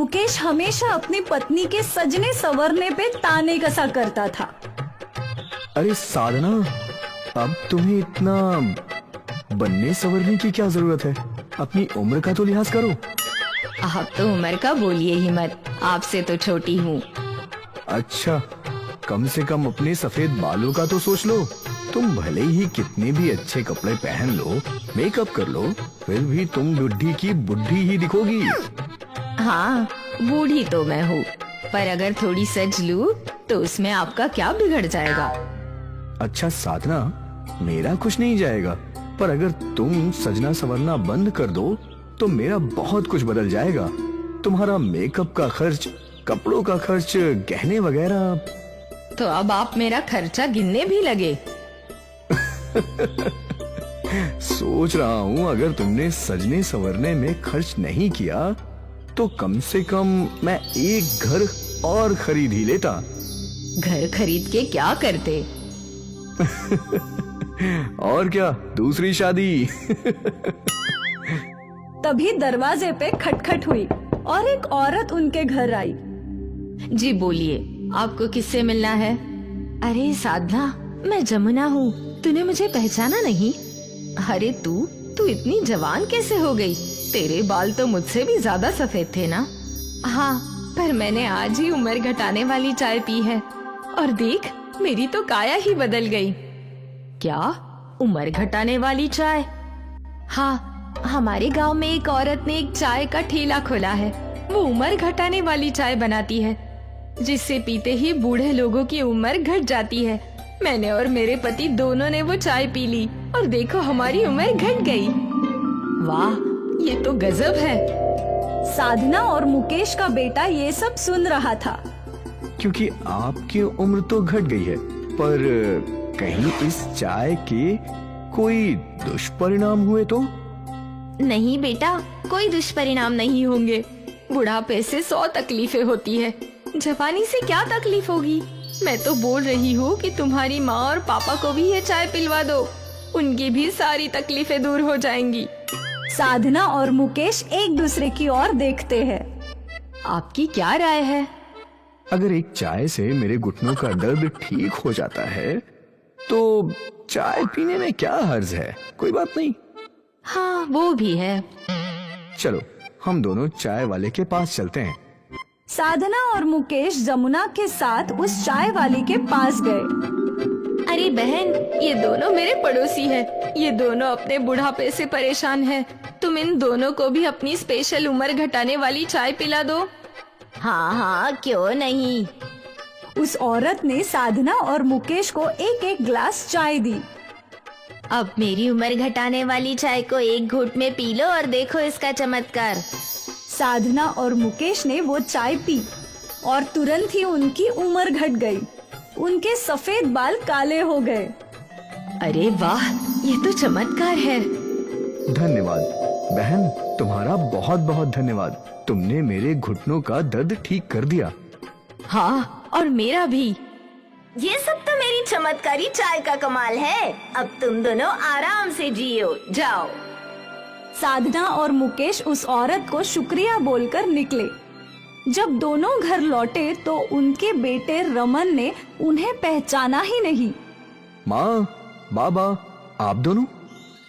मुकेश हमेशा अपनी पत्नी के सजने संवरने पे ताने कसा करता था। अरे साधना, अब तुम्हें इतना बनने संवरने की क्या जरूरत है? अपनी उम्र का तो लिहाज करो। आप तो उम्र का बोलिए ही मत, आपसे तो छोटी हूँ। अच्छा, कम से कम अपने सफेद बालों का तो सोच लो। तुम भले ही कितने भी अच्छे कपड़े पहन लो, मेकअप कर लो, फिर भी तुम बुढ़ी की बुढ़ी ही दिखोगी। हाँ, बूढ़ी तो मैं हूँ, पर अगर थोड़ी सज लूँ तो उसमें आपका क्या बिगड़ जाएगा? अच्छा साधना, मेरा कुछ नहीं जाएगा, पर अगर तुम सजना संवरना बंद कर दो तो मेरा बहुत कुछ बदल जाएगा। तुम्हारा मेकअप का खर्च, कपड़ों का खर्च, गहने वगैरह। तो अब आप मेरा खर्चा गिनने भी लगे? सोच रहा हूँ अगर तुमने सजने संवरने में खर्च नहीं किया तो कम से कम मैं एक घर और खरीद ही लेता। घर खरीद के क्या करते? और क्या, दूसरी शादी। तभी दरवाजे पे खटखट हुई और एक औरत उनके घर आई। जी बोलिए, आपको किससे मिलना है? अरे साधना, मैं जमुना हूँ, तूने मुझे पहचाना नहीं? अरे तू इतनी जवान कैसे हो गई? तेरे बाल तो मुझसे भी ज्यादा सफेद थे ना? हाँ, पर मैंने आज ही उम्र घटाने वाली चाय पी है और देख, मेरी तो काया ही बदल गई। क्या, उम्र घटाने वाली चाय? हाँ, हमारे गांव में एक औरत ने एक चाय का ठेला खोला है। वो उम्र घटाने वाली चाय बनाती है, जिससे पीते ही बूढ़े लोगों की उम्र घट जाती है। मैंने और मेरे पति दोनों ने वो चाय पी ली और देखो, हमारी उम्र घट गई। वाह, ये तो गजब है। साधना और मुकेश का बेटा ये सब सुन रहा था। क्योंकि आपकी उम्र तो घट गई है, पर कहीं इस चाय के कोई दुष्परिणाम हुए तो? नहीं बेटा, कोई दुष्परिणाम नहीं होंगे। बुढ़ापे से 100 तकलीफें होती है, जवानी से क्या तकलीफ होगी? मैं तो बोल रही हूँ कि तुम्हारी माँ और पापा को भी ये चाय पिलवा दो, उनकी भी सारी तकलीफें दूर हो जाएंगी। साधना और मुकेश एक दूसरे की ओर देखते हैं। आपकी क्या राय है? अगर एक चाय से मेरे घुटनों का दर्द ठीक हो जाता है तो चाय पीने में क्या हर्ज है? कोई बात नहीं। हाँ, वो भी है। चलो, हम दोनों चाय वाले के पास चलते हैं। साधना और मुकेश जमुना के साथ उस चाय वाली के पास गए। अरे बहन, ये दोनों मेरे पड़ोसी हैं। ये दोनों अपने बुढ़ापे से परेशान हैं। तुम इन दोनों को भी अपनी स्पेशल उम्र घटाने वाली चाय पिला दो। हाँ हाँ, क्यों नहीं। उस औरत ने साधना और मुकेश को एक एक ग्लास चाय दी। अब मेरी उम्र घटाने वाली चाय को एक घूंट में पी लो और देखो इसका चमत्कार। साधना और मुकेश ने वो चाय पी और तुरंत ही उनकी उम्र घट गई। उनके सफेद बाल काले हो गए। अरे वाह, ये तो चमत्कार है। धन्यवाद बहन, तुम्हारा बहुत बहुत धन्यवाद। तुमने मेरे घुटनों का दर्द ठीक कर दिया। हाँ, और मेरा भी। ये सब तो मेरी चमत्कारी चाय का कमाल है। अब तुम दोनों आराम से जियो, जाओ। साधना और मुकेश उस औरत को शुक्रिया बोलकर निकले। जब दोनों घर लौटे तो उनके बेटे रमन ने उन्हें पहचाना ही नहीं। माँ, बाबा, आप दोनों?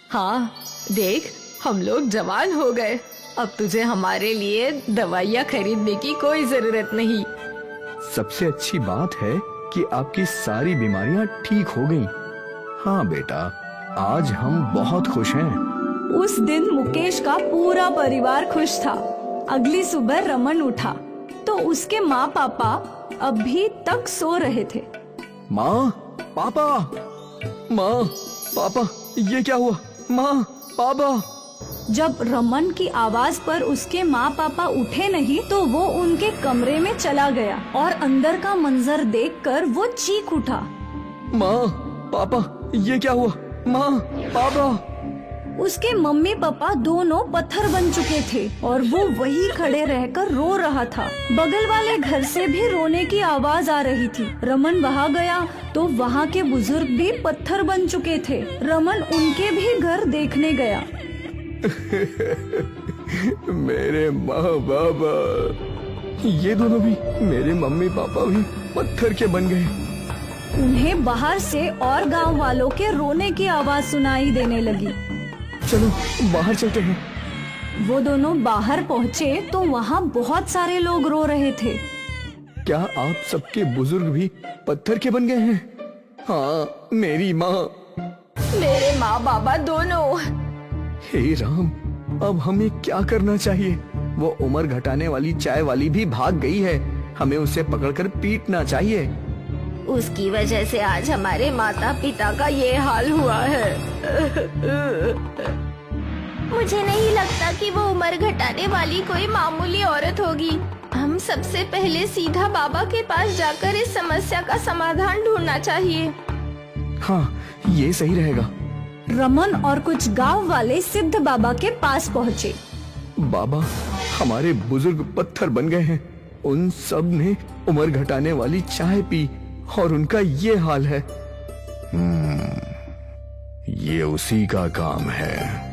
हाँ, देख, हम लोग जवान हो गए। अब तुझे हमारे लिए दवाइयाँ खरीदने की कोई जरूरत नहीं। सबसे अच्छी बात है कि आपकी सारी बीमारियाँ ठीक हो गईं। हाँ बेटा, आज हम बहुत खुश हैं। उस दिन मुकेश का पूरा परिवार खुश था। अगली सुबह रमन उठा तो उसके माँ पापा अभी तक सो रहे थे। माँ, पापा, माँ, पापा, ये क्या हुआ? माँ, पापा। जब रमन की आवाज पर उसके माँ पापा उठे नहीं तो वो उनके कमरे में चला गया और अंदर का मंजर देखकर वो चीख उठा। माँ, पापा, ये क्या हुआ? माँ, पापा। उसके मम्मी पापा दोनों पत्थर बन चुके थे और वो वही खड़े रहकर रो रहा था। बगल वाले घर से भी रोने की आवाज आ रही थी। रमन वहाँ गया तो वहाँ के बुजुर्ग भी पत्थर बन चुके थे। रमन उनके भी घर देखने गया। मेरे माँ बाबा, ये दोनों भी, मेरे मम्मी पापा भी पत्थर के बन गए। उन्हें बाहर से और गांव वालों के रोने की आवाज सुनाई देने लगी। चलो बाहर चलते हैं। वो दोनों बाहर पहुँचे तो वहाँ बहुत सारे लोग रो रहे थे। क्या आप सबके बुजुर्ग भी पत्थर के बन गए हैं? हाँ, मेरी माँ। मेरे माँ बाबा दोनों। हे राम, अब हमें क्या करना चाहिए? वो उम्र घटाने वाली चाय वाली भी भाग गई है। हमें उसे पकड़कर पीटना चाहिए। उसकी वजह से आज हमारे माता पिता का ये हाल हुआ है। मुझे नहीं लगता कि वो उम्र घटाने वाली कोई मामूली औरत होगी। हम सबसे पहले सीधा बाबा के पास जाकर इस समस्या का समाधान ढूंढना चाहिए। हाँ, ये सही रहेगा। रमन और कुछ गांव वाले सिद्ध बाबा के पास पहुँचे। बाबा, हमारे बुजुर्ग पत्थर बन गए हैं। उन सब ने उम्र घटाने वाली चाय पी और उनका ये हाल है। ये उसी का काम है।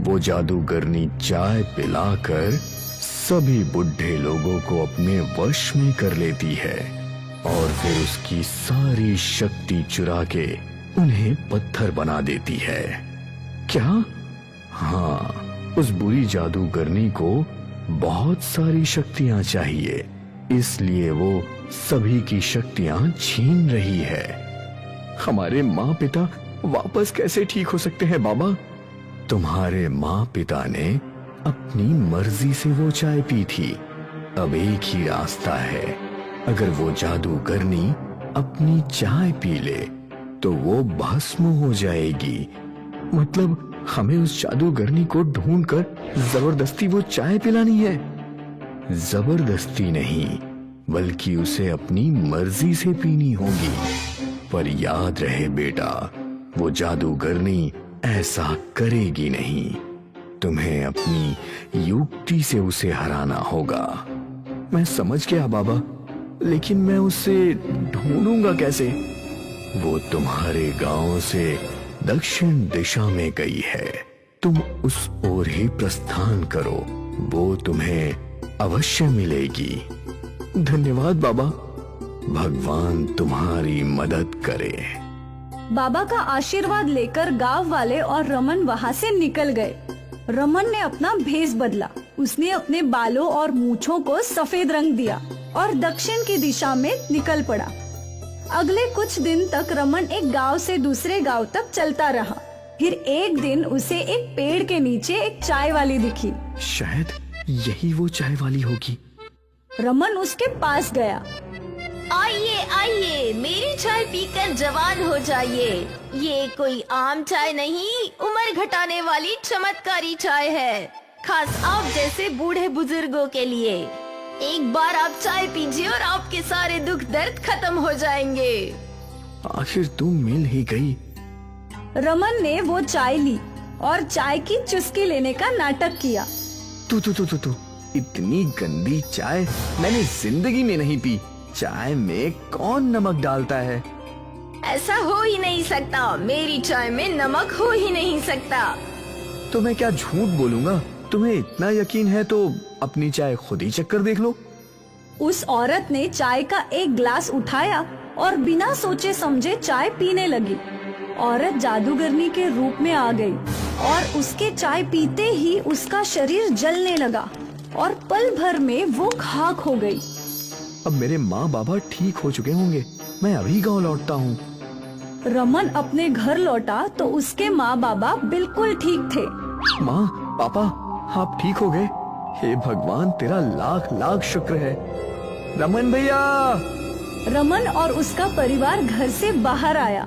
वो जादूगरनी चाय पिलाकर सभी बुढ़े लोगों को अपने वश में कर लेती है और फिर उसकी सारी शक्ति चुरा के उन्हें पत्थर बना देती है। क्या? हाँ, उस बुरी जादूगरनी को बहुत सारी शक्तियां चाहिए, इसलिए वो सभी की शक्तियां छीन रही है। हमारे माँ पिता वापस कैसे ठीक हो सकते हैं बाबा? तुम्हारे माँ पिता ने अपनी मर्जी से वो चाय पी थी। अब एक ही रास्ता है। अगर वो जादूगरनी अपनी चाय पी ले तो वो भस्म हो जाएगी। मतलब हमें उस जादूगरनी को ढूंढकर जबरदस्ती वो चाय पिलानी है। जबरदस्ती नहीं, बल्कि उसे अपनी मर्जी से पीनी होगी। पर याद रहे बेटा, वो जादूगरनी ऐसा करेगी नहीं। तुम्हें अपनी युक्ति से उसे हराना होगा। मैं समझ गया बाबा, लेकिन मैं उसे ढूंढूंगा कैसे? वो तुम्हारे गांव से दक्षिण दिशा में गई है। तुम उस ओर ही प्रस्थान करो, वो तुम्हें अवश्य मिलेगी। धन्यवाद बाबा, भगवान तुम्हारी मदद करे। बाबा का आशीर्वाद लेकर गांव वाले और रमन वहाँ से निकल गए। रमन ने अपना भेष बदला। उसने अपने बालों और मूछों को सफेद रंग दिया और दक्षिण की दिशा में निकल पड़ा। अगले कुछ दिन तक रमन एक गांव से दूसरे गांव तक चलता रहा। फिर एक दिन उसे एक पेड़ के नीचे एक चाय वाली दिखी। शायद यही वो चाय वाली होगी। रमन उसके पास गया। आइए आइए, मेरी चाय पीकर जवान हो जाइए। ये कोई आम चाय नहीं, उम्र घटाने वाली चमत्कारी चाय है, खास आप जैसे बूढ़े बुजुर्गों के लिए। एक बार आप चाय पीजिए और आपके सारे दुख दर्द खत्म हो जाएंगे। आखिर तुम मिल ही गई। रमन ने वो चाय ली और चाय की चुस्की लेने का नाटक किया। तू इतनी गंदी चाय मैंने जिंदगी में नहीं पी। चाय में कौन नमक डालता है? ऐसा हो ही नहीं सकता। मेरी चाय में नमक हो ही नहीं सकता। तो मैं क्या झूठ बोलूंगा? तुम्हें इतना यकीन है तो अपनी चाय खुद ही चक्कर देख लो। उस औरत ने चाय का एक ग्लास उठाया और बिना सोचे समझे चाय पीने लगी। औरत जादूगरनी के रूप में आ गई और उसके चाय पीते ही उसका शरीर जलने लगा और पल भर में वो खाक हो गई। अब मेरे माँ बाबा ठीक हो चुके होंगे। मैं अभी गांव लौटता हूँ। रमन अपने घर लौटा तो उसके माँ बाबा बिल्कुल ठीक थे। माँ, पापा, आप ठीक हो गए? हे भगवान, तेरा लाख लाख शुक्र है। रमन भैया! रमन और उसका परिवार घर से बाहर आया।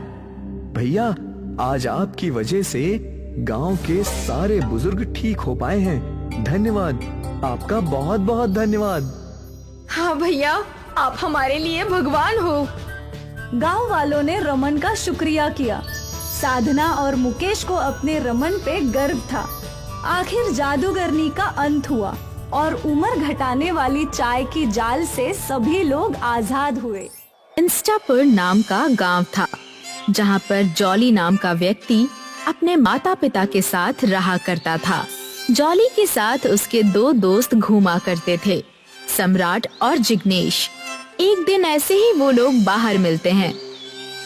भैया, आज आपकी वजह से गांव के सारे बुजुर्ग ठीक हो पाए हैं। धन्यवाद, आपका बहुत बहुत धन्यवाद। हाँ भैया, आप हमारे लिए भगवान हो। गांव वालों ने रमन का शुक्रिया किया। साधना और मुकेश को अपने रमन पे गर्व था। आखिर जादूगरनी का अंत हुआ और उम्र घटाने वाली चाय की जाल से सभी लोग आजाद हुए। इंस्टापुर नाम का गांव था, जहां पर जॉली नाम का व्यक्ति अपने माता पिता के साथ रहा करता था। जॉली के साथ उसके दो दोस्त घूमा करते थे। सम्राट और जिग्नेश। एक दिन ऐसे ही वो लोग बाहर मिलते हैं।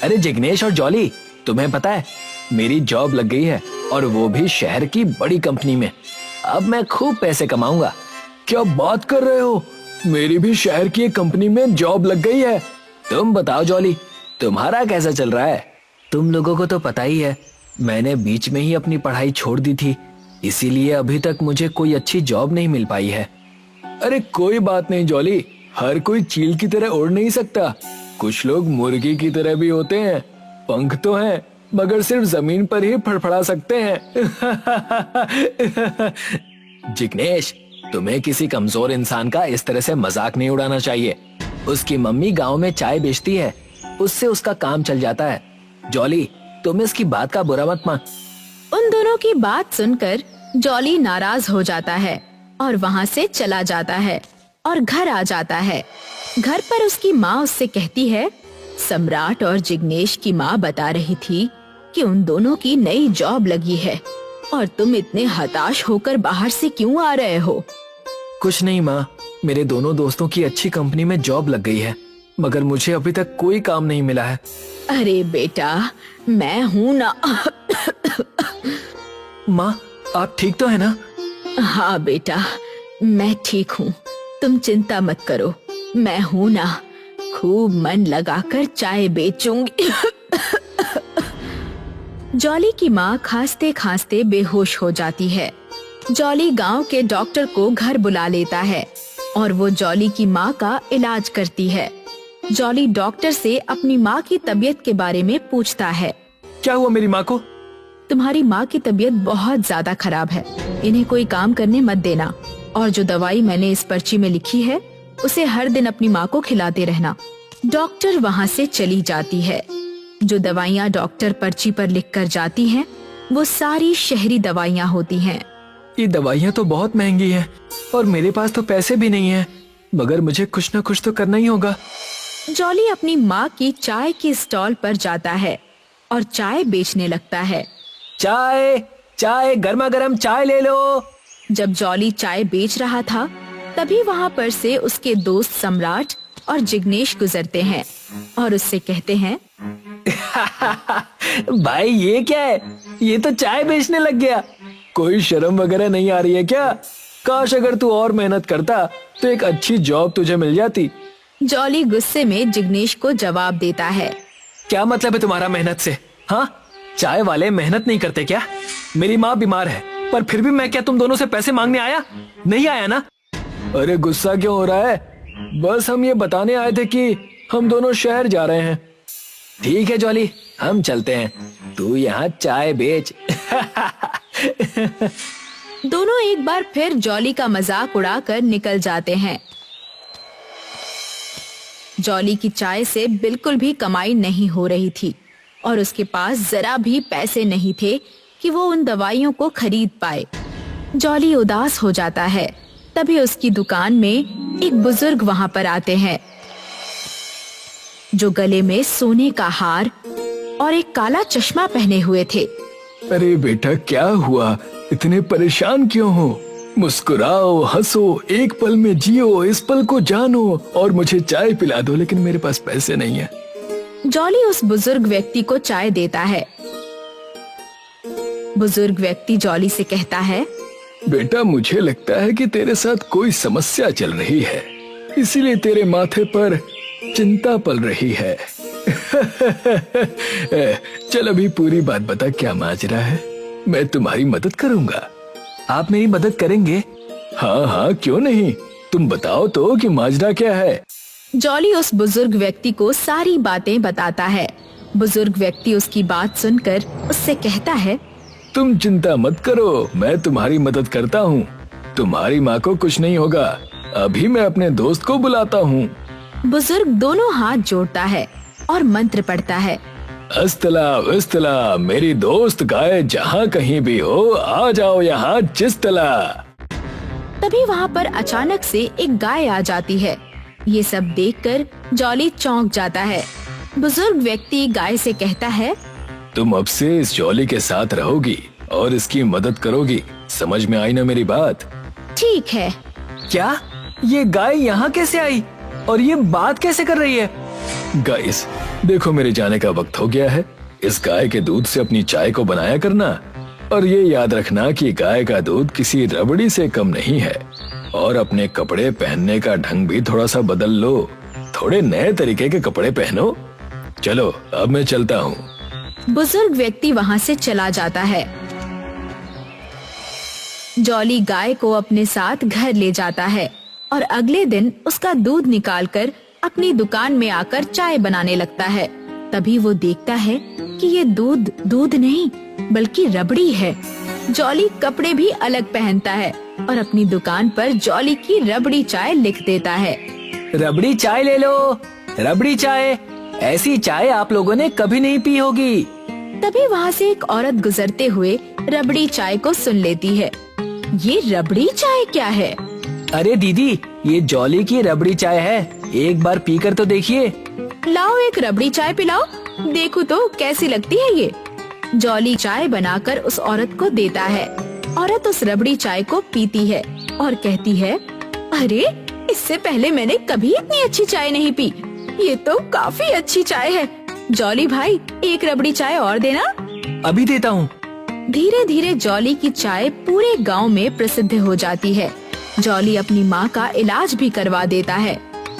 अरे जिग्नेश और जॉली, तुम्हें पता है मेरी जॉब लग गई है, और वो भी शहर की बड़ी कंपनी में। अब मैं खूब पैसे कमाऊंगा। क्या बात कर रहे हो? मेरी भी शहर की एक कंपनी में जॉब लग गई है। तुम बताओ जॉली, तुम्हारा कैसा चल रहा है? तुम लोगों को तो पता ही है, मैंने बीच में ही अपनी पढ़ाई छोड़ दी थी, इसीलिए अभी तक मुझे कोई अच्छी जॉब नहीं मिल पाई है। अरे कोई बात नहीं जॉली, हर कोई चील की तरह उड़ नहीं सकता। कुछ लोग मुर्गी की तरह भी होते हैं, पंख तो हैं मगर सिर्फ जमीन पर ही फड़फड़ा सकते हैं। जिग्नेश, तुम्हें किसी कमजोर इंसान का इस तरह से मजाक नहीं उड़ाना चाहिए। उसकी मम्मी गांव में चाय बेचती है, उससे उसका काम चल जाता है। जॉली, तुम इसकी बात का बुरा मत मान। उन दोनों की बात सुनकर जॉली नाराज हो जाता है और वहाँ से चला जाता है और घर आ जाता है। घर पर उसकी माँ उससे कहती है, सम्राट और जिग्नेश की माँ बता रही थी कि उन दोनों की नई जॉब लगी है और तुम इतने हताश होकर बाहर से क्यों आ रहे हो? कुछ नहीं माँ, मेरे दोनों दोस्तों की अच्छी कंपनी में जॉब लग गई है, मगर मुझे अभी तक कोई काम नहीं मिला है। अरे बेटा, मैं हूँ ना। माँ, आप ठीक तो है ना? हाँ बेटा, मैं ठीक हूँ, तुम चिंता मत करो, मैं हूँ ना। खूब मन लगाकर चाय बेचूंगी। जॉली की माँ खांसते खांसते बेहोश हो जाती है। जॉली गांव के डॉक्टर को घर बुला लेता है और वो जॉली की माँ का इलाज करती है। जॉली डॉक्टर से अपनी माँ की तबीयत के बारे में पूछता है। क्या हुआ मेरी माँ को? तुम्हारी माँ की तबीयत बहुत ज्यादा खराब है, इन्हें कोई काम करने मत देना, और जो दवाई मैंने इस पर्ची में लिखी है उसे हर दिन अपनी माँ को खिलाते रहना। डॉक्टर वहाँ से चली जाती है। जो दवाइयाँ डॉक्टर पर्ची पर लिख कर जाती हैं, वो सारी शहरी दवाइयाँ होती हैं। ये दवाइयाँ तो बहुत महंगी हैं और मेरे पास तो पैसे भी नहीं हैं, मगर मुझे कुछ न कुछ तो करना ही होगा। जॉली अपनी माँ की चाय की स्टॉल पर जाता है और चाय बेचने लगता है। चाय, चाय, गर्मा गर्म चाय ले लो। जब जॉली चाय बेच रहा था, तभी वहाँ पर से उसके दोस्त सम्राट और जिग्नेश गुजरते हैं और उससे कहते हैं, भाई ये क्या है? ये तो चाय बेचने लग गया। कोई शर्म वगैरह नहीं आ रही है क्या? काश अगर तू और मेहनत करता तो एक अच्छी जॉब तुझे मिल जाती। जॉली गुस्से में जिग्नेश को जवाब देता है। क्या मतलब है तुम्हारा मेहनत से? हाँ, चाय वाले मेहनत नहीं करते क्या? मेरी माँ बीमार है, पर फिर भी मैं क्या तुम दोनों से पैसे मांगने आया? नहीं आया ना? अरे गुस्सा क्यों हो रहा है? बस हम ये बताने आए थे कि हम दोनों शहर जा रहे हैं। ठीक है जॉली, हम चलते हैं, तू यहाँ चाय बेच। दोनों एक बार फिर जॉली का मजाक उड़ाकर निकल जाते हैं। जॉली की चाय से बिल्कुल भी कमाई नहीं हो रही थी और उसके पास जरा भी पैसे नहीं थे कि वो उन दवाइयों को खरीद पाए। जॉली उदास हो जाता है। तभी उसकी दुकान में एक बुजुर्ग वहाँ पर आते हैं, जो गले में सोने का हार और एक काला चश्मा पहने हुए थे। अरे बेटा, क्या हुआ? इतने परेशान क्यों हो? मुस्कुराओ, हंसो, एक पल में जियो, इस पल को जानो और मुझे चाय पिला दो, लेकिन मेरे पास पैसे नहीं है। जॉली उस बुजुर्ग व्यक्ति को चाय देता है। बुजुर्ग व्यक्ति जॉली से कहता है, बेटा, मुझे लगता है कि तेरे साथ कोई समस्या चल रही है, इसीलिए तेरे माथे पर चिंता पल रही है। चल अभी पूरी बात बता, क्या माजरा है? मैं तुम्हारी मदद करूंगा। आप मेरी मदद करेंगे? हाँ हाँ, क्यों नहीं, तुम बताओ तो कि माजरा क्या है। जॉली उस बुजुर्ग व्यक्ति को सारी बातें बताता है। बुजुर्ग व्यक्ति उसकी बात सुनकर उससे कहता है, तुम चिंता मत करो, मैं तुम्हारी मदद करता हूँ। तुम्हारी माँ को कुछ नहीं होगा। अभी मैं अपने दोस्त को बुलाता हूँ। बुजुर्ग दोनों हाथ जोड़ता है और मंत्र पढ़ता है। अस्तला विस्तला, मेरी दोस्त गाय जहाँ कहीं भी हो, आ जाओ यहाँ चिस्तला। तभी वहाँ पर अचानक से एक गाय आ जाती है। ये सब देखकर जॉली चौंक जाता है। बुजुर्ग व्यक्ति गाय से कहता है, तुम अब से इस जॉली के साथ रहोगी और इसकी मदद करोगी। समझ में आई ना मेरी बात? ठीक है। क्या? ये गाय यहाँ कैसे आई और ये बात कैसे कर रही है? गाइस, देखो मेरे जाने का वक्त हो गया है। इस गाय के दूध से अपनी चाय को बनाया करना, और ये याद रखना कि गाय का दूध किसी रबड़ी से कम नहीं है। और अपने कपड़े पहनने का ढंग भी थोड़ा सा बदल लो, थोड़े नए तरीके के कपड़े पहनो। चलो अब मैं चलता हूँ। बुजुर्ग व्यक्ति वहाँ से चला जाता है। जॉली गाय को अपने साथ घर ले जाता है और अगले दिन उसका दूध निकालकर अपनी दुकान में आकर चाय बनाने लगता है। तभी वो देखता है कि ये दूध दूध नहीं बल्कि रबड़ी है। जॉली कपड़े भी अलग पहनता है और अपनी दुकान पर जॉली की रबड़ी चाय लिख देता है। रबड़ी चाय ले लो, रबड़ी चाय। ऐसी चाय आप लोगों ने कभी नहीं पी होगी। तभी वहाँ से एक औरत गुजरते हुए रबड़ी चाय को सुन लेती है। ये रबड़ी चाय क्या है? अरे दीदी, ये जॉली की रबड़ी चाय है, एक बार पीकर तो देखिए। लाओ एक रबड़ी चाय पिलाओ, देखो तो कैसी लगती है ये। जॉली चाय बनाकर उस औरत को देता है। औरत उस रबड़ी चाय को पीती है और कहती है, अरे इससे पहले मैंने कभी इतनी अच्छी चाय नहीं पी, ये तो काफी अच्छी चाय है। जॉली भाई, एक रबड़ी चाय और देना। अभी देता हूँ। धीरे धीरे जॉली की चाय पूरे गांव में प्रसिद्ध हो जाती है। जॉली अपनी माँ का इलाज भी करवा देता है।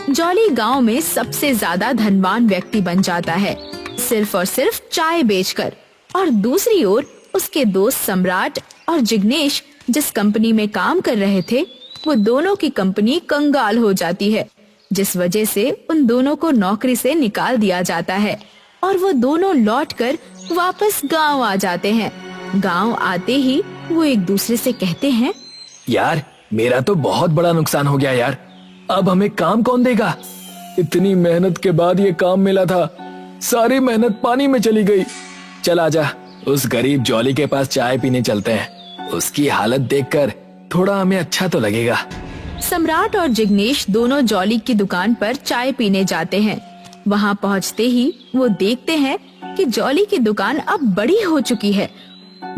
जॉली गांव में सबसे ज्यादा धनवान व्यक्ति बन जाता है, सिर्फ और सिर्फ चाय बेचकर। और दूसरी ओर उसके दोस्त सम्राट और जिग्नेश जिस कंपनी में काम कर रहे थे, वो दोनों की कंपनी कंगाल हो जाती है, जिस वजह से उन दोनों को नौकरी से निकाल दिया जाता है और वो दोनों लौटकर वापस गांव आ जाते हैं। गांव आते ही वो एक दूसरे से कहते हैं, यार मेरा तो बहुत बड़ा नुकसान हो गया यार, अब हमें काम कौन देगा? इतनी मेहनत के बाद ये काम मिला था, सारी मेहनत पानी में चली गई। चल आजा, उस गरीब जॉली के पास चाय पीने चलते हैं, उसकी हालत देखकर थोड़ा हमें अच्छा तो लगेगा। सम्राट और जिग्नेश दोनों जॉली की दुकान पर चाय पीने जाते हैं। वहां पहुंचते ही वो देखते हैं कि जॉली की दुकान अब बड़ी हो चुकी है।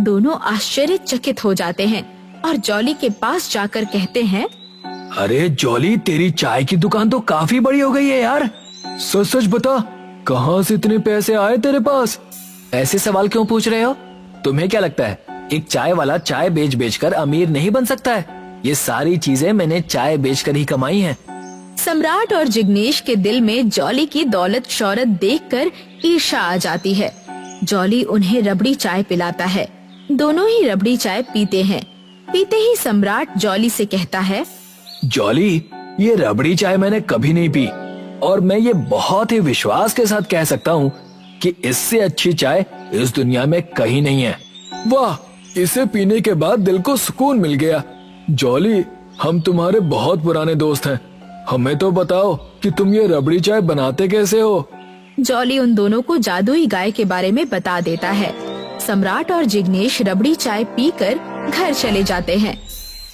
दोनों आश्चर्यचकित हो जाते हैं और जॉली के पास जाकर कहते हैं, अरे जॉली, तेरी चाय की दुकान तो काफी बड़ी हो गई है यार। सच सच बता, कहाँ से इतने पैसे आए तेरे पास? ऐसे सवाल क्यों पूछ रहे हो? तुम्हें क्या लगता है एक चाय वाला चाय बेच बेचकर अमीर नहीं बन सकता है? ये सारी चीजें मैंने चाय बेचकर ही कमाई हैं। सम्राट और जिग्नेश के दिल में जॉली की दौलत शौहरत देखकर ईर्ष्या आ जाती है। जॉली उन्हें रबड़ी चाय पिलाता है। दोनों ही रबड़ी चाय पीते हैं। पीते ही सम्राट जॉली से कहता है, जॉली, ये रबड़ी चाय मैंने कभी नहीं पी और मैं ये बहुत ही विश्वास के साथ कह सकता हूँ कि इससे अच्छी चाय इस दुनिया में कहीं नहीं है। वाह, इसे पीने के बाद दिल को सुकून मिल गया। जॉली, हम तुम्हारे बहुत पुराने दोस्त हैं, हमें तो बताओ कि तुम ये रबड़ी चाय बनाते कैसे हो? जॉली उन दोनों को जादुई गाय के बारे में बता देता है। सम्राट और जिग्नेश रबड़ी चाय पीकर घर चले जाते हैं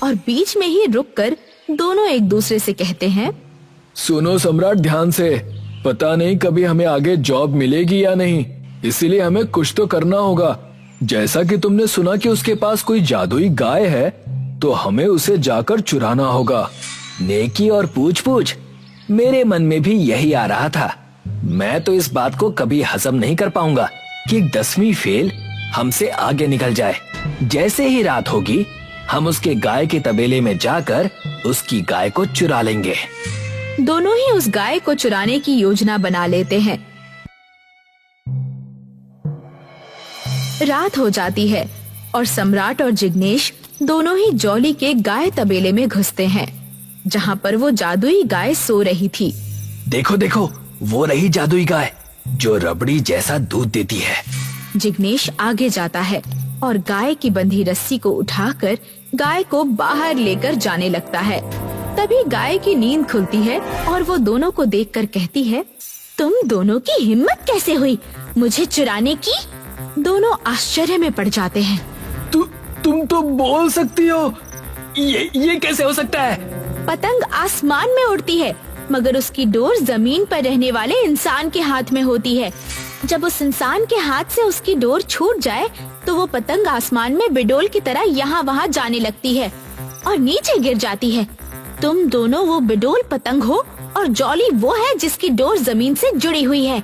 और बीच में ही रुककर दोनों एक दूसरे से कहते हैं, सुनो सम्राट, ध्यान से, पता नहीं कभी हमें आगे जॉब मिलेगी या नहीं, इसीलिए हमें कुछ तो करना होगा। जैसा कि तुमने सुना कि उसके पास कोई जादुई गाय है, तो हमें उसे जाकर चुराना होगा। नेकी और पूछ पूछ, मेरे मन में भी यही आ रहा था। मैं तो इस बात को कभी हजम नहीं कर पाऊंगा कि 10वीं फेल हमसे आगे निकल जाए। जैसे ही रात होगी, हम उसके गाय के तबेले में जाकर उसकी गाय को चुरा लेंगे। दोनों ही उस गाय को चुराने की योजना बना लेते हैं। रात हो जाती है और सम्राट और जिग्नेश दोनों ही जॉली के गाय तबेले में घुसते हैं, जहाँ पर वो जादुई गाय सो रही थी। देखो देखो, वो रही जादुई गाय जो रबड़ी जैसा दूध देती है। जिग्नेश आगे जाता है और गाय की बंधी रस्सी को उठाकर गाय को बाहर लेकर जाने लगता है। तभी गाय की नींद खुलती है और वो दोनों को देखकर कहती है, तुम दोनों की हिम्मत कैसे हुई मुझे चुराने की? दोनों आश्चर्य में पड़ जाते हैं। तुम तो बोल सकती हो, ये कैसे हो सकता है? पतंग आसमान में उड़ती है, मगर उसकी डोर जमीन पर रहने वाले इंसान के हाथ में होती है। जब उस इंसान के हाथ से उसकी डोर छूट जाए तो वो पतंग आसमान में बिडोल की तरह यहाँ वहाँ जाने लगती है और नीचे गिर जाती है। तुम दोनों वो बिडोल पतंग हो और जॉली वो है जिसकी डोर जमीन से जुड़ी हुई है।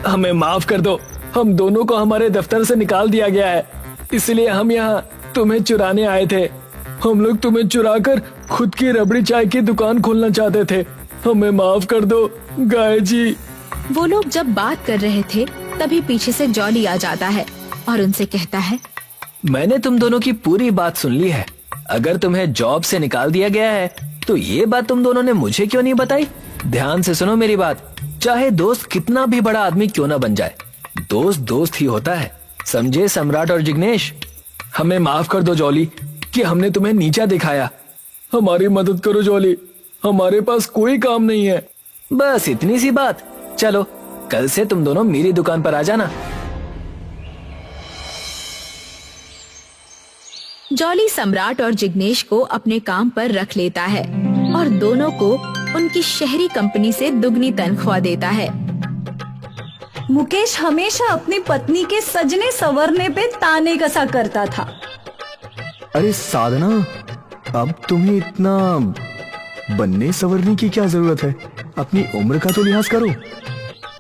हमें माफ कर दो, हम दोनों को हमारे दफ्तर से निकाल दिया गया है, इसलिए हम यहाँ तुम्हें चुराने आए थे। हम लोग तुम्हें चुराकर खुद की रबड़ी चाय की दुकान खोलना चाहते थे। हमें माफ कर दो गाय जी। वो लोग जब बात कर रहे थे तभी पीछे से जॉली आ जाता है और उनसे कहता है, मैंने तुम दोनों की पूरी बात सुन ली है। अगर तुम्हें जॉब से निकाल दिया गया है तो ये बात तुम दोनों ने मुझे क्यों नहीं बताई? ध्यान से सुनो मेरी बात, चाहे दोस्त कितना भी बड़ा आदमी क्यों ना बन जाए, दोस्त दोस्त ही होता है, समझे सम्राट और जिग्नेश? हमें माफ कर दो जॉली कि हमने तुम्हें नीचा दिखाया। हमारी मदद करो जॉली, हमारे पास कोई काम नहीं है। बस इतनी सी बात। चलो कल से तुम दोनों मेरी दुकान पर आ जाना। जॉली सम्राट और जिग्नेश को अपने काम पर रख लेता है और दोनों को उनकी शहरी कंपनी से दुगनी तनख्वाह देता है। मुकेश हमेशा अपनी पत्नी के सजने संवरने पे ताने कसा करता था। अरे साधना, अब तुम्हें इतना बनने संवरने की क्या जरूरत है? अपनी उम्र का तो लिहाज करो।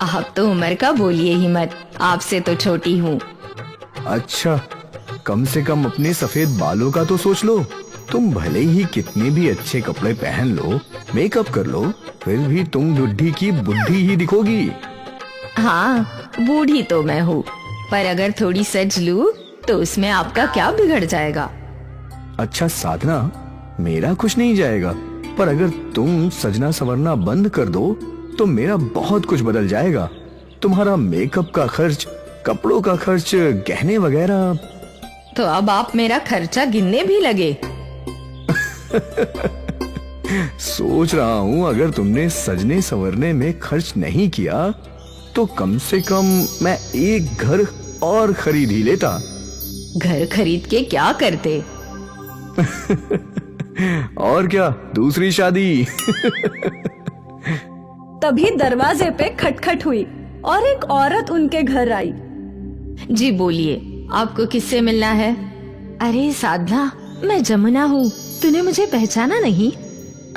आप तो उम्र का बोलिए ही मत, आपसे तो छोटी हूँ। अच्छा, कम से कम अपने सफेद बालों का तो सोच लो। तुम भले ही कितने भी अच्छे कपड़े पहन लो, मेकअप कर लो, फिर भी तुम बुढ़ी की बुद्धि ही दिखोगी। हाँ, बूढ़ी तो मैं हूँ, पर अगर थोड़ी सज लूँ तो उसमें आपका क्या बिगड़ जाएगा? अच्छा साधना, मेरा कुछ नहीं जाएगा, पर अगर तुम सजना संवरना बंद कर दो तो मेरा बहुत कुछ बदल जाएगा। तुम्हारा मेकअप का खर्च, कपड़ों का खर्च, गहने वगैरह। तो अब आप मेरा खर्चा गिनने भी लगे? सोच रहा हूँ अगर तुमने सजने संवरने में खर्च नहीं किया तो कम से कम मैं एक घर और खरीद ही लेता। घर खरीद के क्या करते? और क्या, दूसरी शादी। तभी दरवाजे पे खटखट हुई और एक औरत उनके घर आई। जी बोलिए, आपको किससे मिलना है? अरे साधना, मैं जमुना हूँ, तूने मुझे पहचाना नहीं?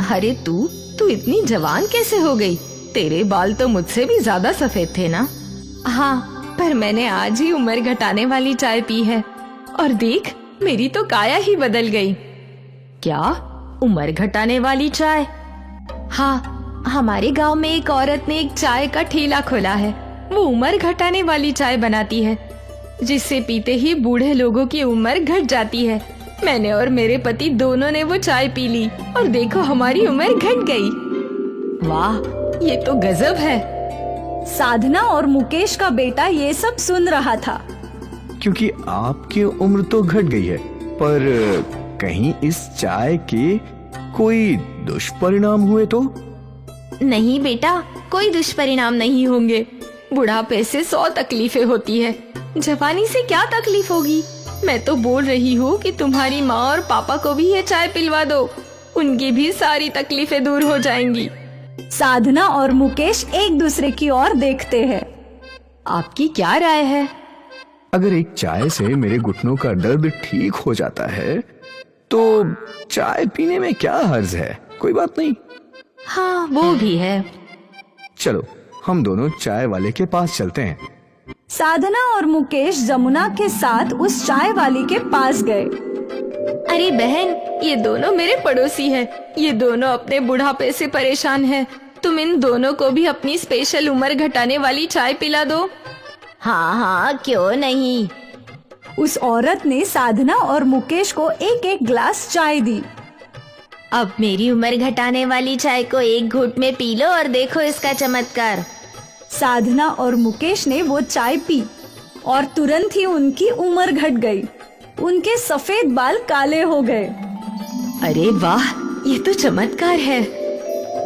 अरे तू इतनी जवान कैसे हो गई? तेरे बाल तो मुझसे भी ज्यादा सफेद थे ना? हाँ, पर मैंने आज ही उम्र घटाने वाली चाय पी है और देख, मेरी तो काया ही बदल गई। क्या उम्र घटाने वाली चाय? हाँ, हमारे गांव में एक औरत ने एक चाय का ठेला खोला है। वो उम्र घटाने वाली चाय बनाती है, जिससे पीते ही बूढ़े लोगों की उम्र घट जाती है। मैंने और मेरे पति दोनों ने वो चाय पी ली और देखो हमारी उम्र घट गई। वाह, ये तो गजब है। साधना और मुकेश का बेटा ये सब सुन रहा था। क्योंकि आपकी उम्र तो घट गई है, पर कहीं इस चाय के कोई दुष्परिणाम हुए तो? नहीं बेटा, कोई दुष्परिणाम नहीं होंगे। बुढ़ापे से 100 तकलीफें होती है, जवानी से क्या तकलीफ होगी? मैं तो बोल रही हूँ कि तुम्हारी माँ और पापा को भी ये चाय पिलवा दो, उनकी भी सारी तकलीफें दूर हो जाएंगी। साधना और मुकेश एक दूसरे की ओर देखते हैं। आपकी क्या राय है? अगर एक चाय से मेरे घुटनों का दर्द ठीक हो जाता है तो चाय पीने में क्या हर्ज है? कोई बात नहीं। हाँ, वो भी है। चलो हम दोनों चाय वाले के पास चलते हैं। साधना और मुकेश जमुना के साथ उस चाय वाली के पास गए। अरे बहन, ये दोनों मेरे पड़ोसी हैं। ये दोनों अपने बुढ़ापे से परेशान हैं। तुम इन दोनों को भी अपनी स्पेशल उम्र घटाने वाली चाय पिला दो। हाँ हाँ, क्यों नहीं। उस औरत ने साधना और मुकेश को एक एक ग्लास चाय दी। अब मेरी उम्र घटाने वाली चाय को एक घूंट में पी लो और देखो इसका चमत्कार। साधना और मुकेश ने वो चाय पी और तुरंत ही उनकी उम्र घट गई। उनके सफेद बाल काले हो गए। अरे वाह, ये तो चमत्कार है।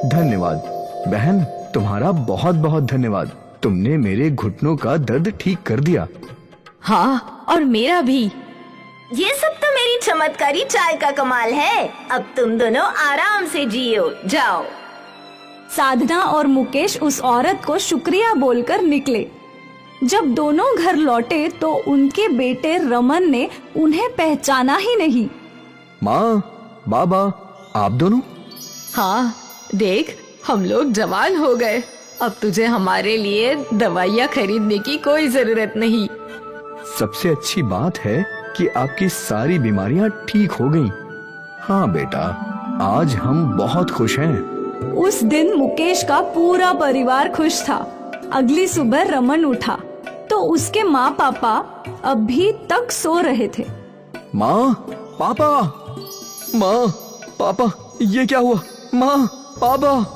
धन्यवाद बहन, तुम्हारा बहुत बहुत धन्यवाद। तुमने मेरे घुटनों का दर्द ठीक कर दिया। हाँ, और मेरा भी। ये सब तो मेरी चमत्कारी चाय का कमाल है। अब तुम दोनों आराम से जियो, जाओ। साधना और मुकेश उस औरत को शुक्रिया बोलकर निकले। जब दोनों घर लौटे तो उनके बेटे रमन ने उन्हें पहचाना ही नहीं। माँ, बाबा, आप दोनों? हाँ देख, हम लोग जवान हो गए। अब तुझे हमारे लिए दवाइयाँ खरीदने की कोई जरूरत नहीं। सबसे अच्छी बात है कि आपकी सारी बीमारियां ठीक हो गईं। हाँ बेटा, आज हम बहुत खुश हैं। उस दिन मुकेश का पूरा परिवार खुश था। अगली सुबह रमन उठा तो उसके माँ पापा अभी तक सो रहे थे। माँ पापा, माँ पापा, ये क्या हुआ? माँ पापा।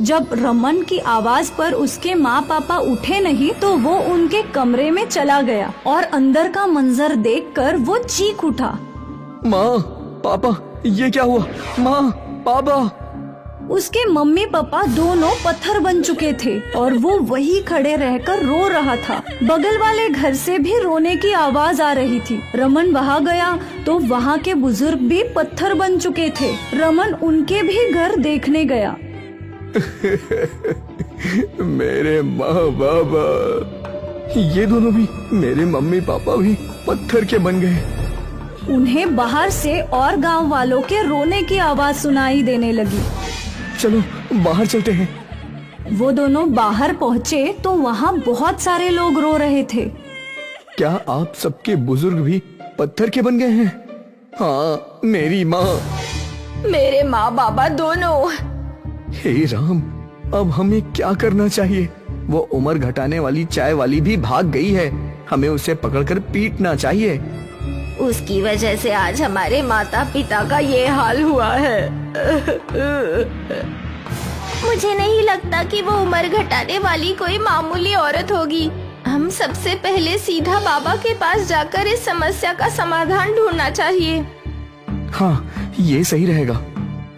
जब रमन की आवाज पर उसके माँ पापा उठे नहीं तो वो उनके कमरे में चला गया और अंदर का मंजर देखकर वो चीख उठा। माँ पापा, ये क्या हुआ? माँ पापा। उसके मम्मी पापा दोनों पत्थर बन चुके थे और वो वही खड़े रहकर रो रहा था। बगल वाले घर से भी रोने की आवाज आ रही थी। रमन वहाँ गया तो वहाँ के बुजुर्ग भी पत्थर बन चुके थे। रमन उनके भी घर देखने गया। मेरे माँ बाबा, ये दोनों भी, मेरे मम्मी पापा भी पत्थर के बन गए। उन्हें बाहर से और गांव वालों के रोने की आवाज सुनाई देने लगी। चलो बाहर चलते हैं। वो दोनों बाहर पहुँचे तो वहाँ बहुत सारे लोग रो रहे थे। क्या आप सबके बुजुर्ग भी पत्थर के बन गए हैं? हाँ, मेरी माँ। मेरे माँ बाबा दोनों। हे राम, अब हमें क्या करना चाहिए? वो उम्र घटाने वाली चाय वाली भी भाग गई है। हमें उसे पकड़कर पीटना चाहिए। उसकी वजह से आज हमारे माता पिता का ये हाल हुआ है। मुझे नहीं लगता कि वो उम्र घटाने वाली कोई मामूली औरत होगी। हम सबसे पहले सीधा बाबा के पास जाकर इस समस्या का समाधान ढूंढना चाहिए। हाँ, ये सही रहेगा।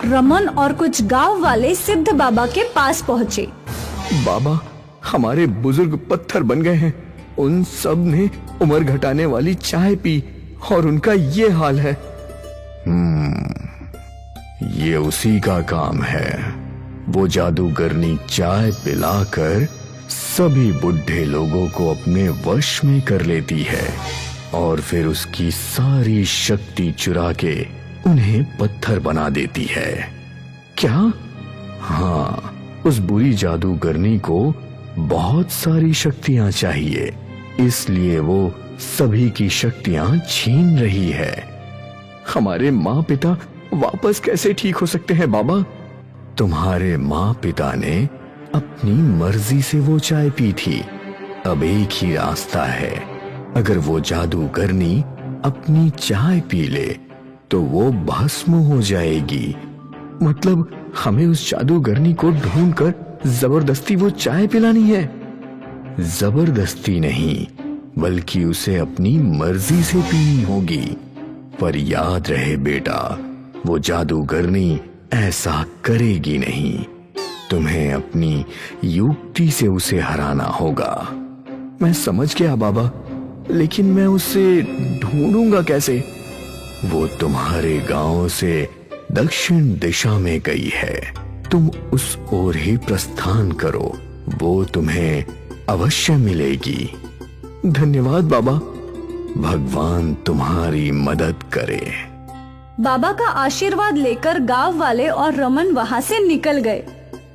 रमन और कुछ गांव वाले सिद्ध बाबा के पास पहुँचे। बाबा, हमारे बुजुर्ग पत्थर बन गए हैं। उन सब ने उम्र घटाने वाली चाय पी और उनका ये हाल है। ये उसी का काम है। वो जादूगरनी चाय पिलाकर सभी बुढ़े लोगों को अपने वश में कर लेती है और फिर उसकी सारी शक्ति चुरा के उन्हें पत्थर बना देती है। क्या? हाँ, उस बुरी जादूगरनी को बहुत सारी शक्तियां चाहिए, इसलिए वो सभी की शक्तियां छीन रही है। हमारे माँ पिता वापस कैसे ठीक हो सकते हैं बाबा? तुम्हारे माँ पिता ने अपनी मर्जी से वो चाय पी थी। अब एक ही रास्ता है। अगर वो जादूगरनी अपनी चाय पी ले तो वो भस्म हो जाएगी। मतलब हमें उस जादूगरनी को ढूंढकर जबरदस्ती वो चाय पिलानी है। जबरदस्ती नहीं, बल्कि उसे अपनी मर्जी से पीनी होगी। पर याद रहे बेटा, वो जादूगरनी ऐसा करेगी नहीं। तुम्हें अपनी युक्ति से उसे हराना होगा। मैं समझ गया बाबा, लेकिन मैं उसे ढूंढूंगा कैसे? वो तुम्हारे गांव से दक्षिण दिशा में गई है। तुम उस ओर ही प्रस्थान करो, वो तुम्हें अवश्य मिलेगी। धन्यवाद बाबा, भगवान तुम्हारी मदद करे। बाबा का आशीर्वाद लेकर गांव वाले और रमन वहाँ से निकल गए।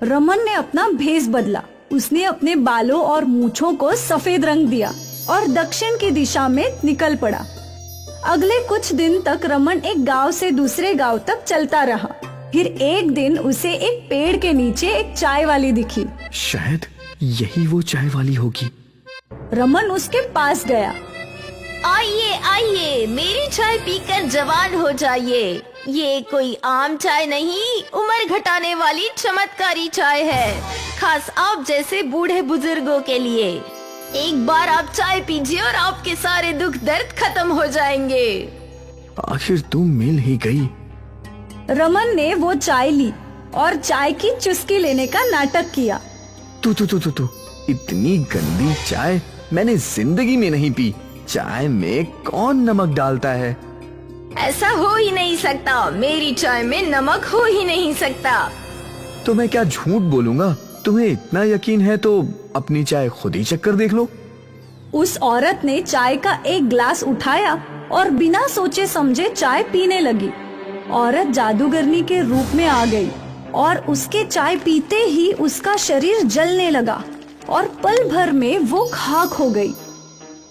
रमन ने अपना भेष बदला। उसने अपने बालों और मूछों को सफेद रंग दिया और दक्षिण की दिशा में निकल पड़ा। अगले कुछ दिन तक रमन एक गांव से दूसरे गांव तक चलता रहा। फिर एक दिन उसे एक पेड़ के नीचे एक चाय वाली दिखी। शायद यही वो चाय वाली होगी। रमन उसके पास गया। आइए आइए, मेरी चाय पीकर जवान हो जाइए। ये कोई आम चाय नहीं, उम्र घटाने वाली चमत्कारी चाय है, खास आप जैसे बूढ़े बुजुर्गों के लिए। एक बार आप चाय पीजिए और आपके सारे दुख दर्द खत्म हो जाएंगे। आखिर तुम मिल ही गई। रमन ने वो चाय ली और चाय की चुस्की लेने का नाटक किया। तू इतनी गंदी चाय मैंने जिंदगी में नहीं पी। चाय में कौन नमक डालता है? ऐसा हो ही नहीं सकता। मेरी चाय में नमक हो ही नहीं सकता। तो मैं क्या झूठ बोलूंगा? तुम्हें इतना यकीन है तो अपनी चाय खुद ही चक्कर देख लो। उस औरत ने चाय का एक ग्लास उठाया और बिना सोचे समझे चाय पीने लगी। औरत जादूगरनी के रूप में आ गई और उसके चाय पीते ही उसका शरीर जलने लगा और पल भर में वो खाक हो गई।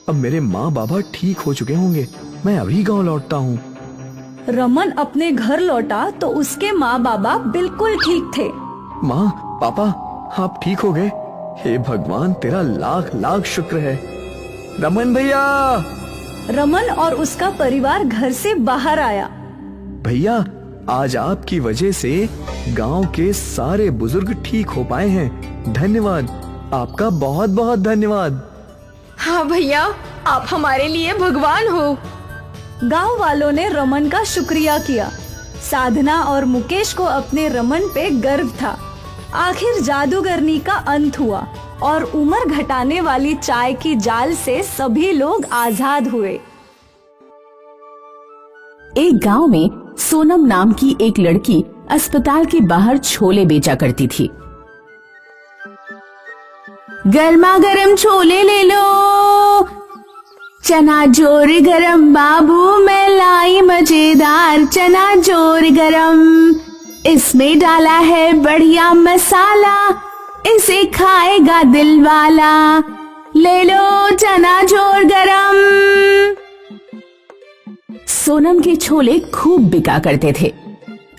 अब मेरे माँ बाबा ठीक हो चुके होंगे, मैं अभी गांव लौटता हूँ। रमन अपने घर लौटा तो उसके माँ बाबा बिल्कुल ठीक थे। माँ, पापा, आप ठीक हो गए? हे भगवान, तेरा लाख लाख शुक्र है। रमन भैया! रमन और उसका परिवार घर से बाहर आया। भैया, आज आपकी वजह से गांव के सारे बुजुर्ग ठीक हो पाए हैं। धन्यवाद, आपका बहुत बहुत धन्यवाद। हाँ भैया, आप हमारे लिए भगवान हो। गांव वालों ने रमन का शुक्रिया किया। साधना और मुकेश को अपने रमन पे गर्व था। आखिर जादूगरनी का अंत हुआ और उम्र घटाने वाली चाय की जाल से सभी लोग आजाद हुए। एक गांव में सोनम नाम की एक लड़की अस्पताल के बाहर छोले बेचा करती थी। गर्मा गर्म छोले ले लो, चना जोर गरम बाबू, मैं लाई मजेदार चना जोर गरम, इसमें डाला है बढ़िया मसाला, इसे खाएगा दिल वाला, ले लो चना जोर गरम। सोनम के छोले खूब बिका करते थे।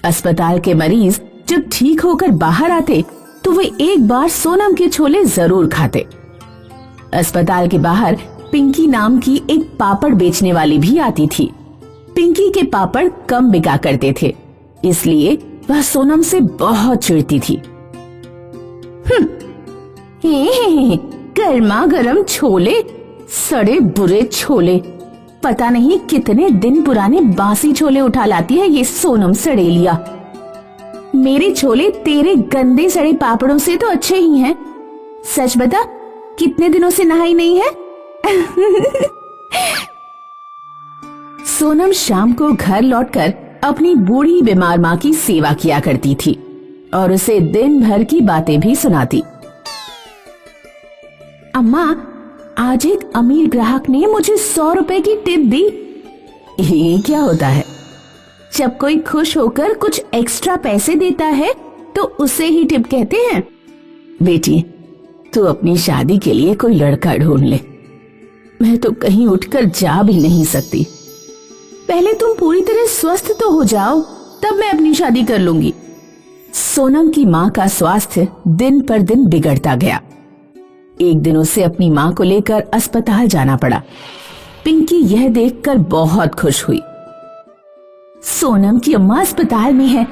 अस्पताल के मरीज जब ठीक होकर बाहर आते तो वे एक बार सोनम के छोले जरूर खाते। अस्पताल के बाहर पिंकी नाम की एक पापड़ बेचने वाली भी आती थी। पिंकी के पापड़ कम बिका करते थे, इसलिए वह सोनम से बहुत चिढ़ती थी। गर्मा गर्म छोले, सड़े बुरे छोले, पता नहीं कितने दिन पुराने बासी छोले उठा लाती है ये सोनम सड़ेलिया। मेरे छोले तेरे गंदे सड़े पापड़ों से तो अच्छे ही हैं। सच बता, कितने दिनों से नहाई नहीं है? सोनम शाम को घर लौटकर अपनी बूढ़ी बीमार माँ की सेवा किया करती थी और उसे दिन भर की बातें भी सुनाती। अम्मा, आज एक अमीर ग्राहक ने मुझे 100 रुपए की टिप दी। ये क्या होता है? जब कोई खुश होकर कुछ एक्स्ट्रा पैसे देता है तो उसे ही टिप कहते हैं। बेटी, तू अपनी शादी के लिए कोई लड़का ढूंढ ले। मैं तो कहीं उठकर जा भी नहीं सकती। पहले तुम पूरी तरह स्वस्थ तो हो जाओ, तब मैं अपनी शादी कर लूंगी। सोनम की माँ का स्वास्थ्य दिन पर दिन बिगड़ता गया। एक दिन उसे अपनी माँ को लेकर अस्पताल जाना पड़ा। पिंकी यह देखकर बहुत खुश हुई। सोनम की अम्मा अस्पताल में है,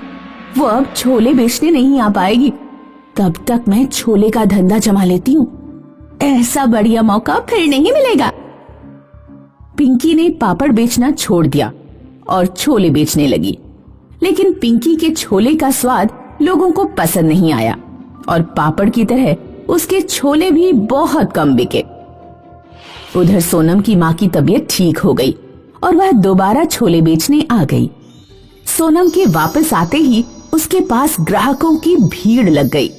वो अब छोले बेचने नहीं आ पाएगी। तब तक मैं छोले का धंधा जमा लेती हूँ, ऐसा बढ़िया मौका फिर नहीं मिलेगा। पिंकी ने पापड़ बेचना छोड़ दिया और छोले बेचने लगी। लेकिन पिंकी के छोले का स्वाद लोगों को पसंद नहीं आया और पापड़ की तरह उसके छोले भी बहुत कम बिके। उधर सोनम की माँ की तबीयत ठीक हो गई और वह दोबारा छोले बेचने आ गई। सोनम के वापस आते ही उसके पास ग्राहकों की भीड़ लग गई।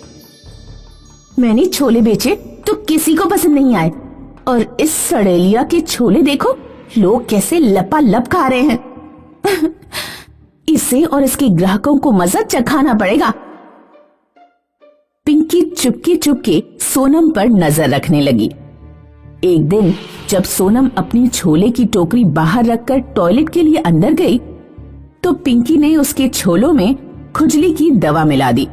मैंने छोले बेचे तो किसी को पसंद नहीं आए, और इस सड़ेलिया के छोले देखो, लोग कैसे लपालप खा रहे हैं। इसे और इसके ग्राहकों को मजा चखाना पड़ेगा। पिंकी चुपके चुपके सोनम पर नजर रखने लगी। एक दिन जब सोनम अपनी छोले की टोकरी बाहर रखकर टॉयलेट के लिए अंदर गई तो पिंकी ने उसके छोलों में खुजली की दवा मिला दी।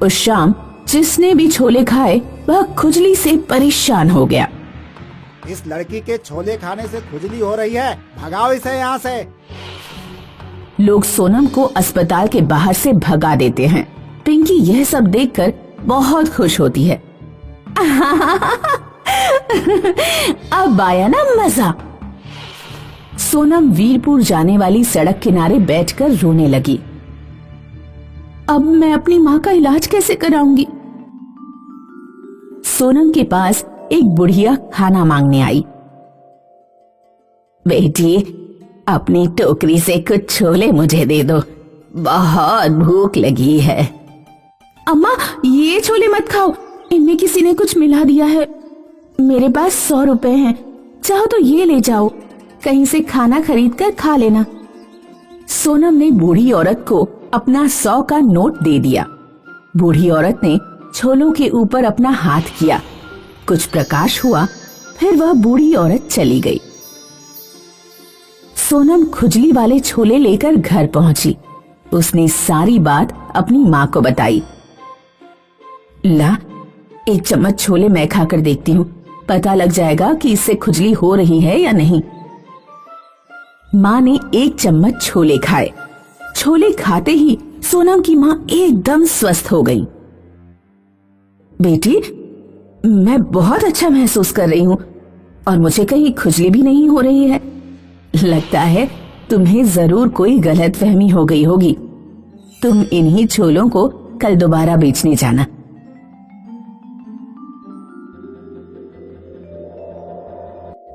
उस शाम जिसने भी छोले खाए वह खुजली से परेशान हो गया। इस लड़की के छोले खाने से खुजली हो रही है, भगाओ इसे यहाँ से। लोग सोनम को अस्पताल के बाहर से भगा देते हैं। पिंकी यह सब देखकर बहुत खुश होती है। अब आया ना मजा। सोनम वीरपुर जाने वाली सड़क किनारे बैठकर रोने लगी। अब मैं अपनी माँ का इलाज कैसे कराऊंगी? सोनम के पास एक बुढ़िया खाना मांगने आई। बेटी, अपनी टोकरी से कुछ छोले मुझे दे दो, बहुत भूख लगी है। अम्मा, ये छोले मत खाओ, इनमें किसी ने कुछ मिला दिया है। मेरे पास 100 रुपए हैं, चाहो तो ये ले जाओ, कहीं से खाना खरीद कर खा लेना। सोनम ने बूढ़ी औरत को अपना 100 का नोट दे दिया। बूढ़ी औरत ने छोलों के ऊपर अपना हाथ किया, कुछ प्रकाश हुआ, फिर वह बूढ़ी औरत चली गई। सोनम खुजली वाले छोले लेकर घर पहुंची। उसने सारी बात अपनी माँ को बताई। ला, एक चम्मच छोले मैं खाकर देखती हूँ, पता लग जाएगा कि इससे खुजली हो रही है या नहीं। माँ ने एक चम्मच छोले खाए। छोले खाते ही सोनम की माँ एकदम स्वस्थ हो गई। बेटी, मैं बहुत अच्छा महसूस कर रही हूँ और मुझे कहीं खुजली भी नहीं हो रही है। लगता है तुम्हें जरूर कोई गलतफहमी हो गई होगी। तुम इन्हीं छोलों को कल दोबारा बेचने जाना।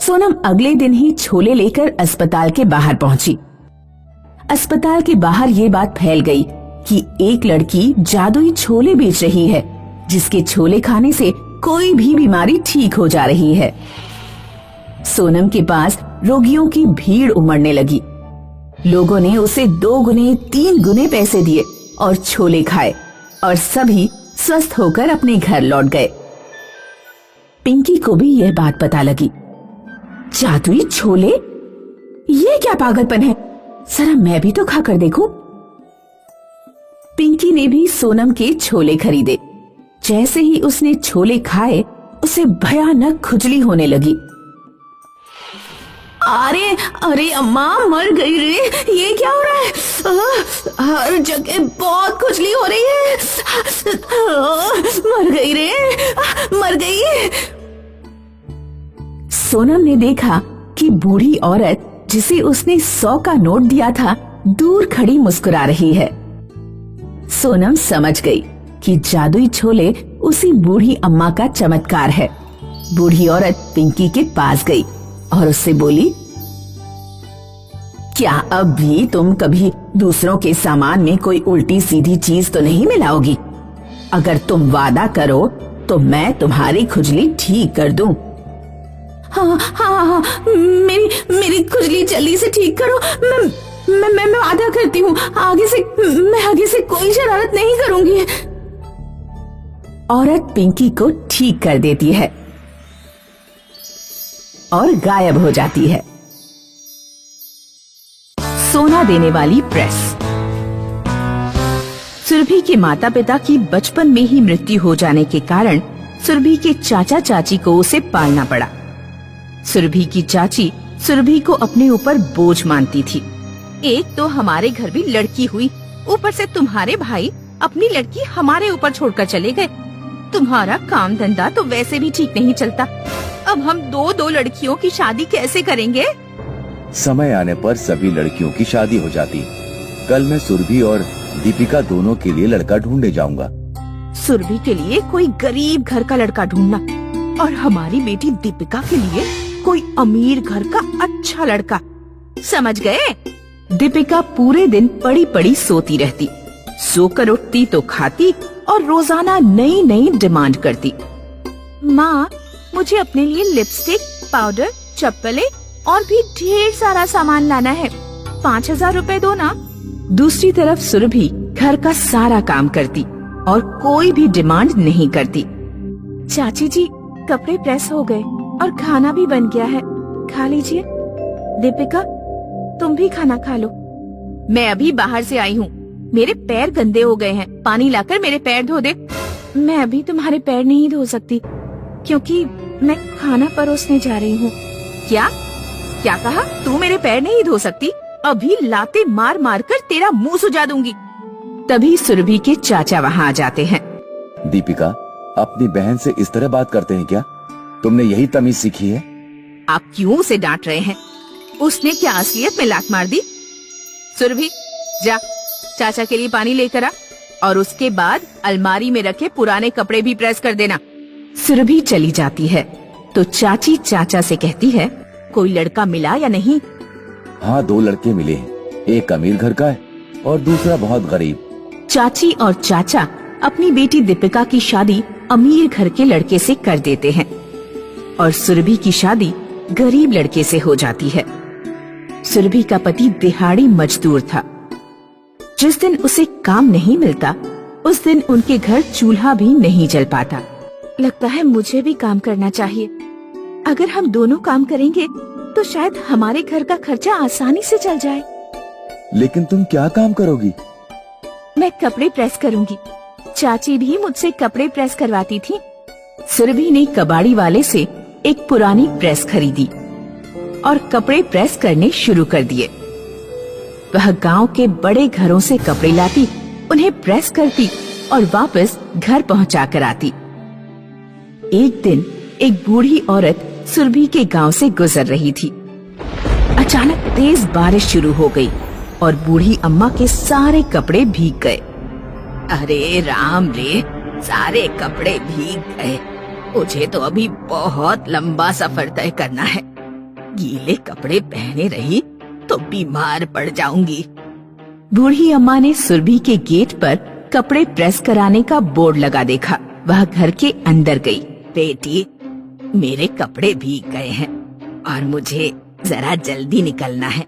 सोनम अगले दिन ही छोले लेकर अस्पताल के बाहर पहुंची। अस्पताल के बाहर ये बात फैल गई कि एक लड़की जादुई छोले बेच रही है, जिसके छोले खाने से कोई भी बीमारी ठीक हो जा रही है। सोनम के पास रोगियों की भीड़ उमड़ने लगी। लोगों ने उसे 2 गुने 3 गुने पैसे दिए और छोले खाए और सभी स्वस्थ होकर अपने घर लौट गए। पिंकी को भी यह बात पता लगी। जादुई छोले, ये क्या पागलपन है, जरा मैं भी तो खाकर देखूं। पिंकी ने भी सोनम के छोले खरीदे। जैसे ही उसने छोले खाए, उसे भयानक खुजली होने लगी। अरे अरे अम्मा, मर गई रे, ये क्या हो रहा है? हर जगह बहुत खुजली हो रही है। मर गई रे, मर गई। सोनम ने देखा कि बूढ़ी औरत, जिसे उसने 100 का नोट दिया था, दूर खड़ी मुस्कुरा रही है। सोनम समझ गई कि जादुई छोले उसी बूढ़ी अम्मा का चमत्कार है। बूढ़ी औरत पिंकी के पास गई और उससे बोली, क्या अब भी तुम कभी दूसरों के सामान में कोई उल्टी सीधी चीज तो नहीं मिलाओगी? अगर तुम वादा करो तो मैं तुम्हारी खुजली ठीक कर दूं। हाँ, मेरी खुजली जल्दी से ठीक करो। मैं वादा करती हूँ, आगे से कोई शरारत नहीं करूंगी। औरत पिंकी को ठीक कर देती है और गायब हो जाती है। सोना देने वाली प्रेस। सुरभि के माता पिता की बचपन में ही मृत्यु हो जाने के कारण सुरभि के चाचा चाची को उसे पालना पड़ा। सुरभि की चाची सुरभि को अपने ऊपर बोझ मानती थी। एक तो हमारे घर भी लड़की हुई, ऊपर से तुम्हारे भाई अपनी लड़की हमारे ऊपर छोड़कर चले गए। तुम्हारा काम धंधा तो वैसे भी ठीक नहीं चलता। अब हम दो लड़कियों की शादी कैसे करेंगे? समय आने पर सभी लड़कियों की शादी हो जाती। कल मैं सुरभि और दीपिका दोनों के लिए लड़का ढूंढने जाऊंगा। सुरभि के लिए कोई गरीब घर का लड़का ढूंढना और हमारी बेटी दीपिका के लिए कोई अमीर घर का अच्छा लड़का। समझ गए? दीपिका पूरे दिन पड़ी पड़ी सोती रहती, सोकर उठती तो खाती और रोजाना नई नई डिमांड करती। माँ, मुझे अपने लिए लिपस्टिक, पाउडर, चप्पलें और भी ढेर सारा सामान लाना है, 5000 रुपए दो ना। दूसरी तरफ सुरभि घर का सारा काम करती और कोई भी डिमांड नहीं करती। चाची जी, कपड़े प्रेस हो गए और खाना भी बन गया है, खा लीजिए। दीपिका, तुम भी खाना खा लो। मैं अभी बाहर से आई हूँ, मेरे पैर गंदे हो गए हैं, पानी लाकर मेरे पैर धो दे। मैं अभी तुम्हारे पैर नहीं धो सकती क्योंकि मैं खाना परोसने जा रही हूँ। क्या क्या कहा? तू मेरे पैर नहीं धो सकती? अभी लाते मार मार कर तेरा मुंह सुजा दूंगी। तभी सुरभि के चाचा वहाँ आ जाते हैं। दीपिका, अपनी बहन से इस तरह बात करते हैं क्या? तुमने यही तमीज सीखी है? आप क्यों उसे डांट रहे हैं? उसने क्या असलियत में लात मार दी? सुरभि, जा चाचा के लिए पानी लेकर आ और उसके बाद अलमारी में रखे पुराने कपड़े भी प्रेस कर देना। सुरभि चली जाती है तो चाची चाचा से कहती है, कोई लड़का मिला या नहीं? हाँ, 2 लड़के मिले हैं, एक अमीर घर का है और दूसरा बहुत गरीब। चाची और चाचा अपनी बेटी दीपिका की शादी अमीर घर के लड़के से कर देते हैं और सुरभि की शादी गरीब लड़के से हो जाती है। सुरभि का पति दिहाड़ी मजदूर था। जिस दिन उसे काम नहीं मिलता उस दिन उनके घर चूल्हा भी नहीं जल पाता। लगता है मुझे भी काम करना चाहिए। अगर हम दोनों काम करेंगे तो शायद हमारे घर का खर्चा आसानी से चल जाए। लेकिन तुम क्या काम करोगी? मैं कपड़े प्रेस करूंगी। चाची भी मुझसे कपड़े प्रेस करवाती थी। सुरभि ने कबाड़ी वाले से एक पुरानी प्रेस खरीदी और कपड़े प्रेस करने शुरू कर दिए। वह गांव के बड़े घरों से कपड़े लाती, उन्हें प्रेस करती और वापस घर पहुंचा कर आती। एक दिन एक बूढ़ी औरत सुरभि के गांव से गुजर रही थी। अचानक तेज बारिश शुरू हो गई और बूढ़ी अम्मा के सारे कपड़े भीग गए। अरे राम रे, सारे कपड़े भीग गए। मुझे तो अभी बहुत लंबा सफर तय करना है। गीले कपड़े पहने रही तो बीमार पड़ जाऊंगी। बूढ़ी अम्मा ने सुरभि के गेट पर कपड़े प्रेस कराने का बोर्ड लगा देखा। वह घर के अंदर गई। बेटी, मेरे कपड़े भीग गए हैं और मुझे जरा जल्दी निकलना है।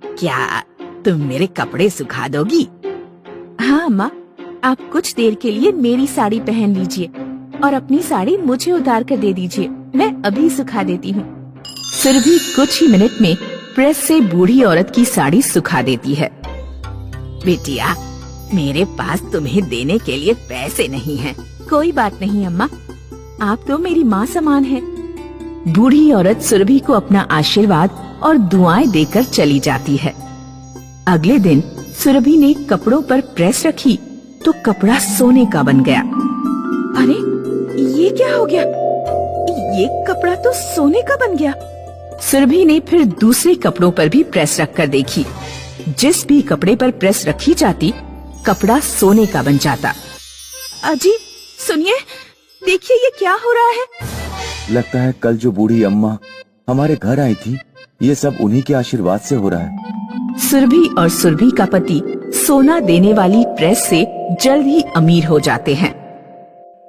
क्या तुम मेरे कपड़े सुखा दोगी? हाँ अम्मा, आप कुछ देर के लिए मेरी साड़ी पहन लीजिए और अपनी साड़ी मुझे उतार कर दे दीजिए। मैं अभी सुखा देती हूँ। सुरभि कुछ ही मिनट में प्रेस से बूढ़ी औरत की साड़ी सुखा देती है। बेटिया, मेरे पास तुम्हें देने के लिए पैसे नहीं हैं। कोई बात नहीं अम्मा, आप तो मेरी माँ समान है। बूढ़ी औरत सुरभि को अपना आशीर्वाद और दुआएं देकर चली जाती है। अगले दिन सुरभि ने कपड़ों पर प्रेस रखी तो कपड़ा सोने का बन गया। अरे ये क्या हो गया? ये कपड़ा तो सोने का बन गया। सुरभि ने फिर दूसरे कपड़ों पर भी प्रेस रखकर देखी। जिस भी कपड़े पर प्रेस रखी जाती कपड़ा सोने का बन जाता। अजी सुनिए, देखिए ये क्या हो रहा है। लगता है कल जो बूढ़ी अम्मा हमारे घर आई थी, ये सब उन्हीं के आशीर्वाद से हो रहा है। सुरभि और सुरभि का पति सोना देने वाली प्रेस से जल्द ही अमीर हो जाते हैं।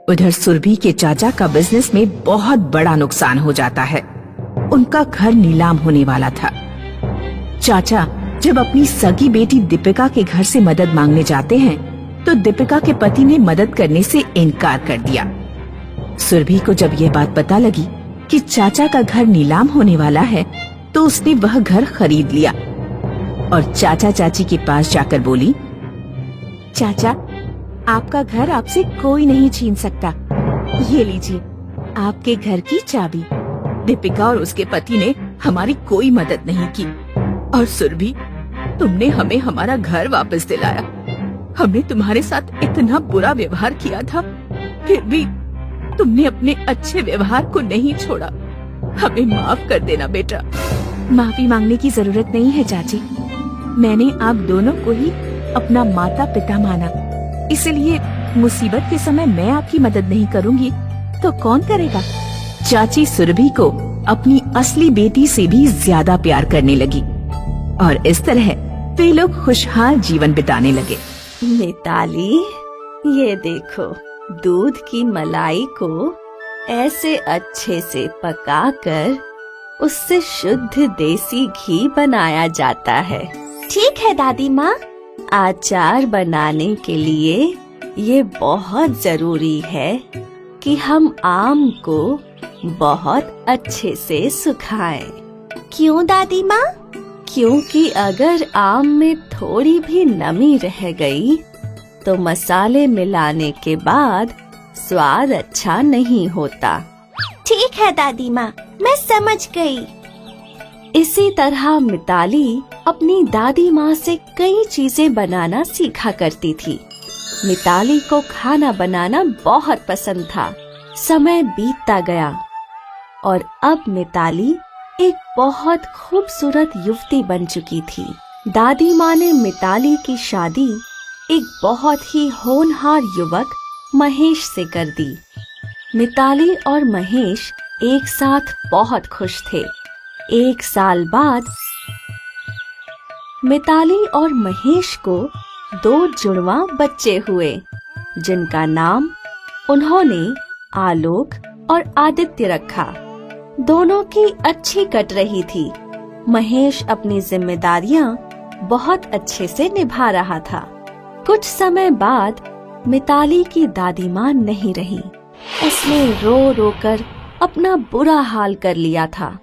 उधर सुरभि के चाचा का बिजनेस में बहुत बड़ा नुकसान हो जाता है। उनका घर नीलाम होने वाला था। चाचा जब अपनी सगी बेटी दीपिका के घर से मदद मांगने जाते हैं तो दीपिका के पति ने मदद करने से इनकार कर दिया। सुरभि को जब यह बात पता लगी कि चाचा का घर नीलाम होने वाला है तो उसने वह घर खरीद लिया और चाचा चाची के पास जाकर बोली, चाचा, आपका घर आपसे कोई नहीं छीन सकता। ये लीजिए आपके घर की चाबी। दीपिका और उसके पति ने हमारी कोई मदद नहीं की और सुरभि, तुमने हमें हमारा घर वापस दिलाया। हमने तुम्हारे साथ इतना बुरा व्यवहार किया था, फिर भी तुमने अपने अच्छे व्यवहार को नहीं छोड़ा। हमें माफ कर देना बेटा। माफी मांगने की जरूरत नहीं है चाची। मैंने आप दोनों को ही अपना माता पिता माना, इसलिए मुसीबत के समय मैं आपकी मदद नहीं करूंगी तो कौन करेगा। चाची सुरभि को अपनी असली बेटी से भी ज्यादा प्यार करने लगी और इस तरह वे लोग खुशहाल जीवन बिताने लगे। मिताली, ये देखो, दूध की मलाई को ऐसे अच्छे से पकाकर उससे शुद्ध देसी घी बनाया जाता है। ठीक है दादी माँ। अचार बनाने के लिए ये बहुत जरूरी है कि हम आम को बहुत अच्छे से सुखाएं। क्यों दादी माँ? क्योंकि अगर आम में थोड़ी भी नमी रह गई तो मसाले मिलाने के बाद स्वाद अच्छा नहीं होता। ठीक है दादी माँ, मैं समझ गई। इसी तरह मिताली अपनी दादी माँ से कई चीजें बनाना सीखा करती थी। मिताली को खाना बनाना बहुत पसंद था। समय बीतता गया और अब मिताली एक बहुत खूबसूरत युवती बन चुकी थी। दादी माँ ने मिताली की शादी एक बहुत ही होनहार युवक महेश से कर दी। मिताली और महेश एक साथ बहुत खुश थे। एक साल बाद मिताली और महेश को 2 जुड़वा बच्चे हुए, जिनका नाम उन्होंने आलोक और आदित्य रखा। दोनों की अच्छी कट रही थी। महेश अपनी जिम्मेदारियां बहुत अच्छे से निभा रहा था। कुछ समय बाद मिताली की दादी माँ नहीं रही। उसने रो रो कर अपना बुरा हाल कर लिया था।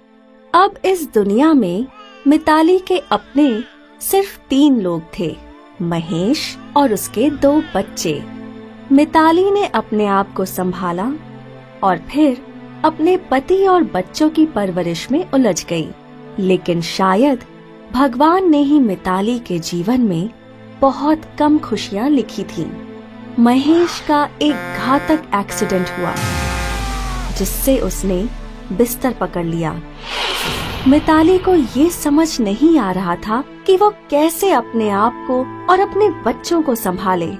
अब इस दुनिया में मिताली के अपने सिर्फ 3 लोग थे, महेश और उसके 2 बच्चे। मिताली ने अपने आप को संभाला और फिर अपने पति और बच्चों की परवरिश में उलझ गई। लेकिन शायद भगवान ने ही मिताली के जीवन में बहुत कम खुशियां लिखी थीं। महेश का एक घातक एक्सीडेंट हुआ जिससे उसने बिस्तर पकड़ लिया। मिताली को ये समझ नहीं आ रहा था कि वो कैसे अपने आप को और अपने बच्चों को संभाले।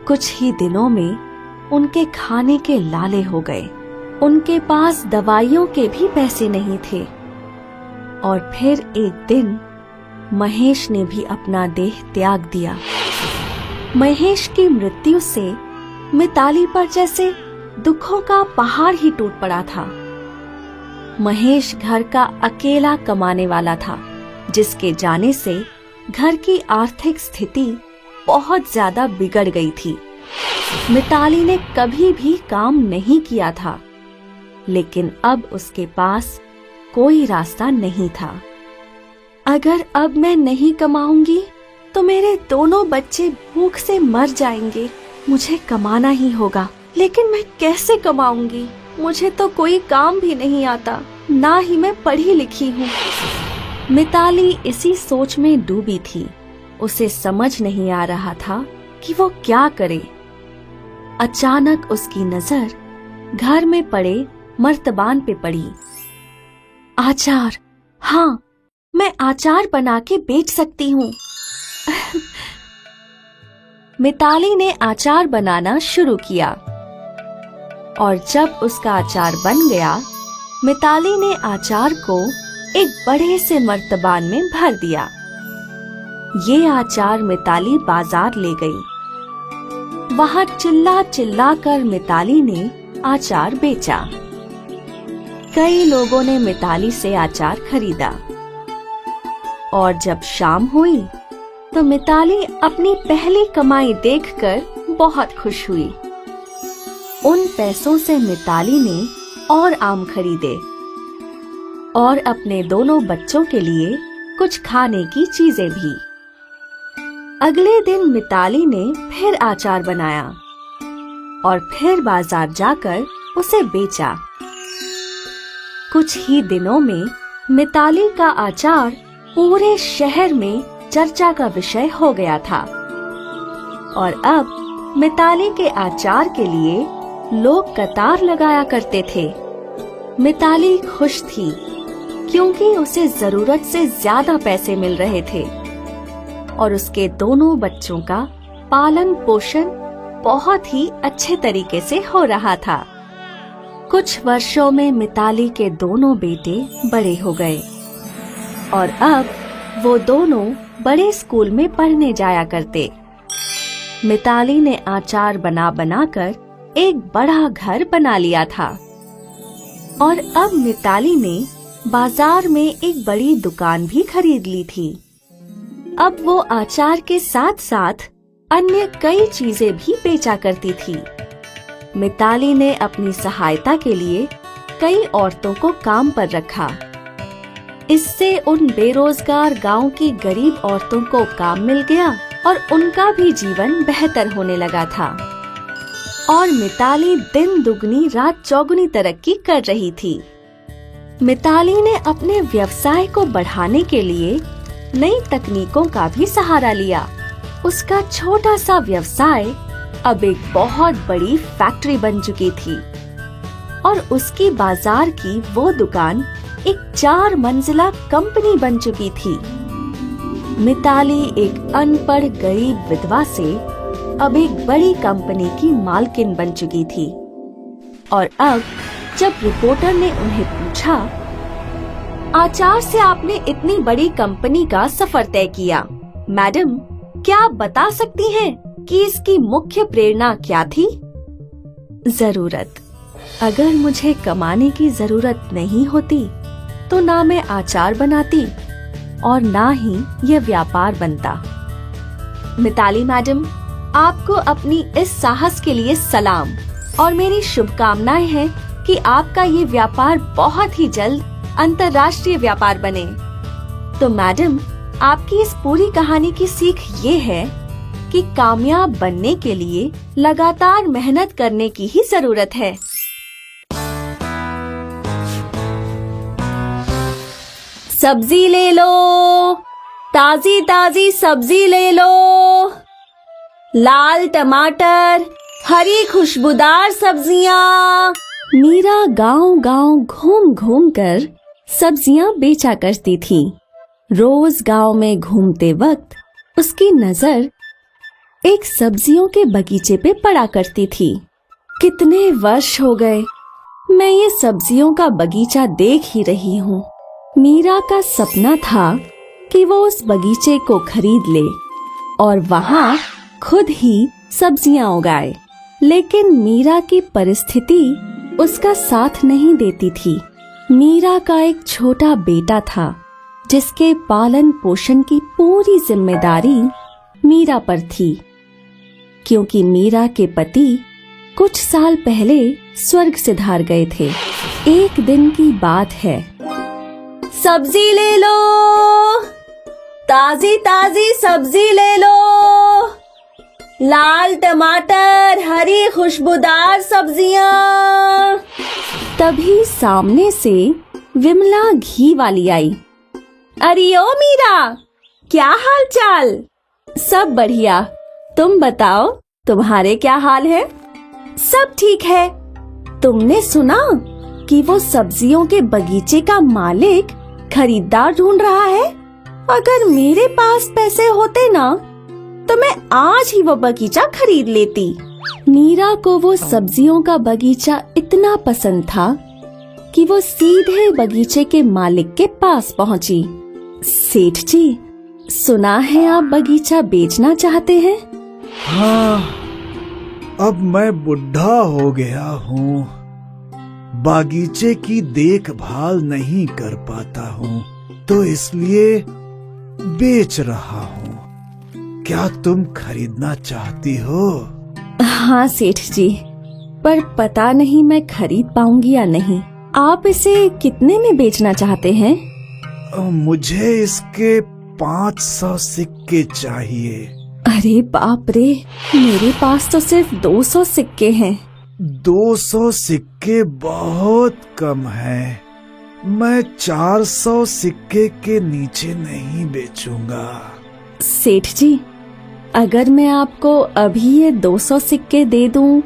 कुछ ही दिनों में उनके खाने के लाले हो गए। उनके पास दवाइयों के भी पैसे नहीं थे। और फिर एक दिन महेश ने भी अपना देह त्याग दिया। महेश की मृत्यु से मिताली पर जैसे दुखों का पहाड़ ही टूट पड़ा था। महेश घर का अकेला कमाने वाला था, जिसके जाने से घर की आर्थिक स्थिति बहुत ज्यादा बिगड़ गई थी। मिताली ने कभी भी काम नहीं किया था, लेकिन अब उसके पास कोई रास्ता नहीं था। अगर अब मैं नहीं कमाऊंगी तो मेरे दोनों बच्चे भूख से मर जाएंगे। मुझे कमाना ही होगा, लेकिन मैं कैसे कमाऊंगी? मुझे तो कोई काम भी नहीं आता, ना ही मैं पढ़ी लिखी हूँ। मिताली इसी सोच में डूबी थी। उसे समझ नहीं आ रहा था कि वो क्या करे। अचानक उसकी नजर घर में पड़े मर्तबान पे पड़ी। आचार, हाँ, मैं आचार बना के बेच सकती हूँ। मिताली ने आचार बनाना शुरू किया और जब उसका आचार बन गया, मिताली ने आचार को एक बड़े से मर्तबान में भर दिया। ये आचार मिताली बाजार ले गई। वहाँ चिल्ला चिल्ला कर मिताली ने आचार बेचा। कई लोगों ने मिताली से आचार खरीदा और जब शाम हुई तो मिताली अपनी पहली कमाई देखकर बहुत खुश हुई। उन पैसों से मिताली ने और आम खरीदे और अपने दोनों बच्चों के लिए कुछ खाने की चीजें भी। अगले दिन मिताली ने फिर आचार बनाया और फिर बाजार जाकर उसे बेचा। कुछ ही दिनों में मिताली का आचार पूरे शहर में चर्चा का विषय हो गया था और अब मिताली के आचार के लिए लोग कतार लगाया करते थे। मिताली खुश थी क्योंकि उसे जरूरत से ज्यादा पैसे मिल रहे थे और उसके दोनों बच्चों का पालन पोषण बहुत ही अच्छे तरीके से हो रहा था। कुछ वर्षों में मिताली के दोनों बेटे बड़े हो गए और अब वो दोनों बड़े स्कूल में पढ़ने जाया करते। मिताली ने आचार बना बनाकर एक बड़ा घर बना लिया था और अब मिताली ने बाजार में एक बड़ी दुकान भी खरीद ली थी। अब वो आचार के साथ साथ अन्य कई चीजें भी बेचा करती थी। मिताली ने अपनी सहायता के लिए कई औरतों को काम पर रखा। इससे उन बेरोजगार गांव की गरीब औरतों को काम मिल गया और उनका भी जीवन बेहतर होने लगा था और मिताली दिन दुगनी रात चौगुनी तरक्की कर रही थी। मिताली ने अपने व्यवसाय को बढ़ाने के लिए नई तकनीकों का भी सहारा लिया। उसका छोटा सा व्यवसाय अब एक बहुत बड़ी फैक्ट्री बन चुकी थी और उसकी बाजार की वो दुकान एक 4 मंजिला कंपनी बन चुकी थी। मिताली एक अनपढ़ गरीब विधवा से अब एक बड़ी कंपनी की मालकिन बन चुकी थी और अब जब रिपोर्टर ने उन्हें पूछा, आचार से आपने इतनी बड़ी कंपनी का सफर तय किया, मैडम क्या आप बता सकती हैं कि इसकी मुख्य प्रेरणा क्या थी? जरूरत। अगर मुझे कमाने की जरूरत नहीं होती तो ना मैं आचार बनाती और ना ही यह व्यापार बनता। मिताली मैडम, आपको अपनी इस साहस के लिए सलाम और मेरी शुभकामनाएं हैं कि आपका ये व्यापार बहुत ही जल्द अंतर्राष्ट्रीय व्यापार बने। तो मैडम, आपकी इस पूरी कहानी की सीख ये है कि कामयाब बनने के लिए लगातार मेहनत करने की ही जरूरत है। सब्जी ले लो, ताजी ताजी सब्जी ले लो, लाल टमाटर, हरी खुशबूदार सब्जियां। मीरा गांव-गांव घूम-घूम कर सब्जियां बेचा करती थी। रोज गांव में घूमते वक्त उसकी नजर एक सब्जियों के बगीचे पे पड़ा करती थी। कितने वर्ष हो गए मैं ये सब्जियों का बगीचा देख ही रही हूँ। मीरा का सपना था कि वो उस बगीचे को खरीद ले और वहाँ खुद ही सब्जियां उगाए, लेकिन मीरा की परिस्थिति उसका साथ नहीं देती थी। मीरा का एक छोटा बेटा था जिसके पालन पोषण की पूरी जिम्मेदारी मीरा पर थी, क्योंकि मीरा के पति कुछ साल पहले स्वर्ग सिधार गए थे। एक दिन की बात है। सब्जी ले लो, ताजी ताजी सब्जी ले लो, लाल टमाटर, हरी खुशबूदार सब्जियां। तभी सामने से विमला घी वाली आई। अरे ओ मीरा, क्या हाल चाल? सब बढ़िया, तुम बताओ, तुम्हारे क्या हाल है? सब ठीक है। तुमने सुना कि वो सब्जियों के बगीचे का मालिक खरीदार ढूंढ रहा है? अगर मेरे पास पैसे होते ना तो मैं आज ही वो बगीचा खरीद लेती। मीरा को वो सब्जियों का बगीचा इतना पसंद था कि वो सीधे बगीचे के मालिक के पास पहुंची। सेठ जी, सुना है आप बगीचा बेचना चाहते हैं? हाँ, अब मैं बुढ़ा हो गया हूँ, बागीचे की देखभाल नहीं कर पाता हूँ, तो इसलिए बेच रहा हूँ। क्या तुम खरीदना चाहती हो? हाँ सेठ जी, पर पता नहीं मैं खरीद पाऊंगी या नहीं। आप इसे कितने में बेचना चाहते हैं? मुझे इसके 500 सिक्के चाहिए। अरे बाप रे, मेरे पास तो सिर्फ 200 सिक्के हैं। 200 सिक्के बहुत कम है। मैं 400 सिक्के के नीचे नहीं बेचूंगा। सेठ जी, अगर मैं आपको अभी ये 200 सिक्के दे दूं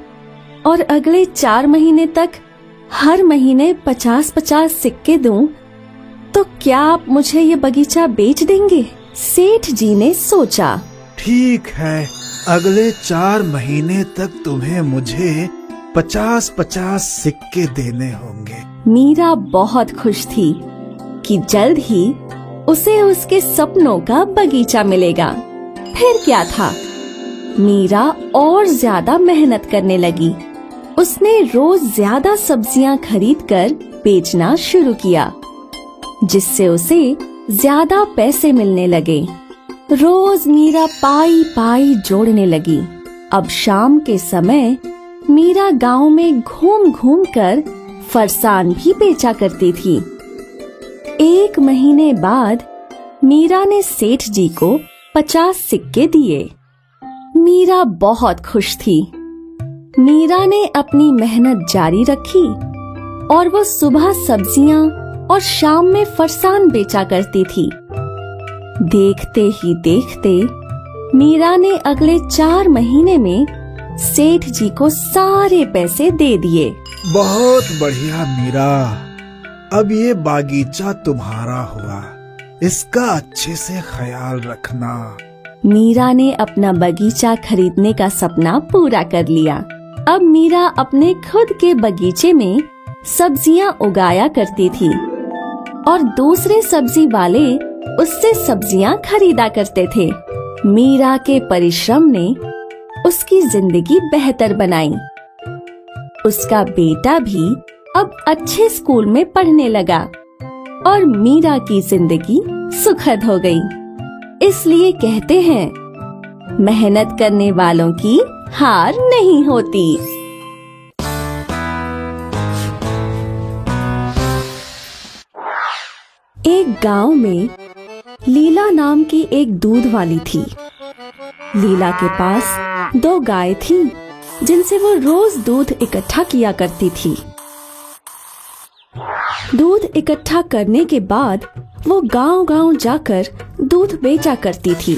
और अगले 4 महीने तक हर महीने 50-50 सिक्के दूं, तो क्या आप मुझे ये बगीचा बेच देंगे? सेठ जी ने सोचा। ठीक है, अगले 4 महीने तक तुम्हें मुझे 50-50 सिक्के देने होंगे। मीरा बहुत खुश थी कि जल्द ही उसे उसके सपनों का बगीचा मिलेगा। फिर क्या था, मीरा और ज्यादा मेहनत करने लगी। उसने रोज ज्यादा सब्जियां खरीदकर बेचना शुरू किया, जिससे उसे ज्यादा पैसे मिलने लगे। रोज मीरा पाई पाई जोड़ने लगी। अब शाम के समय मीरा गांव में घूम घूम कर फरसान भी बेचा करती थी। 1 महीने बाद मीरा ने सेठ जी को 50 सिक्के दिए। मीरा बहुत खुश थी। मीरा ने अपनी मेहनत जारी रखी और वो सुबह सब्जियां और शाम में फरसान बेचा करती थी। देखते ही देखते मीरा ने अगले 4 महीने में सेठ जी को सारे पैसे दे दिए। बहुत बढ़िया मीरा, अब ये बागीचा तुम्हारा हुआ, इसका अच्छे से ख्याल रखना। मीरा ने अपना बगीचा खरीदने का सपना पूरा कर लिया। अब मीरा अपने खुद के बगीचे में सब्जियां उगाया करती थी और दूसरे सब्जी वाले उससे सब्जियां खरीदा करते थे। मीरा के परिश्रम ने उसकी जिंदगी बेहतर बनाई। उसका बेटा भी अब अच्छे स्कूल में पढ़ने लगा। और मीरा की जिंदगी सुखद हो गई। इसलिए कहते हैं, मेहनत करने वालों की हार नहीं होती। एक गांव में लीला नाम की एक दूध वाली थी। लीला के पास 2 गाय थीं, जिनसे वो रोज दूध इकट्ठा किया करती थी। दूध इकट्ठा करने के बाद वो गांव-गांव जाकर दूध बेचा करती थी।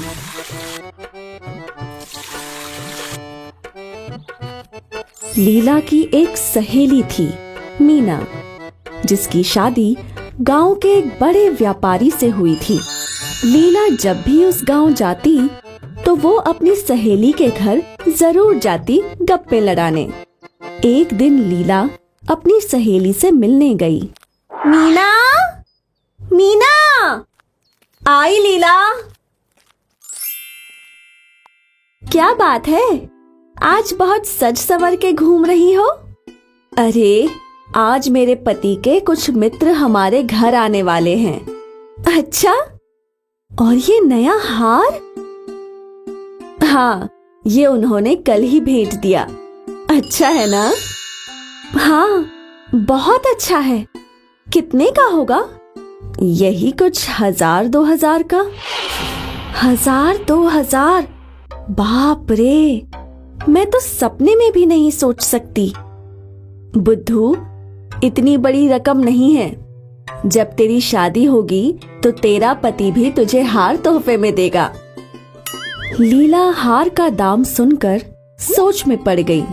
लीला की एक सहेली थी, मीना, जिसकी शादी गांव के एक बड़े व्यापारी से हुई थी। लीला जब भी उस गांव जाती तो वो अपनी सहेली के घर जरूर जाती गप्पे लड़ाने। एक दिन लीला अपनी सहेली से मिलने गई। मीना, मीना, आई लीला। क्या बात है, आज बहुत सज सवर के घूम रही हो? अरे, आज मेरे पति के कुछ मित्र हमारे घर आने वाले हैं। अच्छा, और ये नया हार? हाँ, ये उन्होंने कल ही भेंट दिया। अच्छा है ना? हाँ, बहुत अच्छा है। कितने का होगा? यही कुछ 1000-2000 का। 1000-2000? बाप रे, मैं तो सपने में भी नहीं सोच सकती। बुद्धू, इतनी बड़ी रकम नहीं है। जब तेरी शादी होगी तो तेरा पति भी तुझे हार तोहफे में देगा। लीला हार का दाम सुनकर सोच में पड़ गई।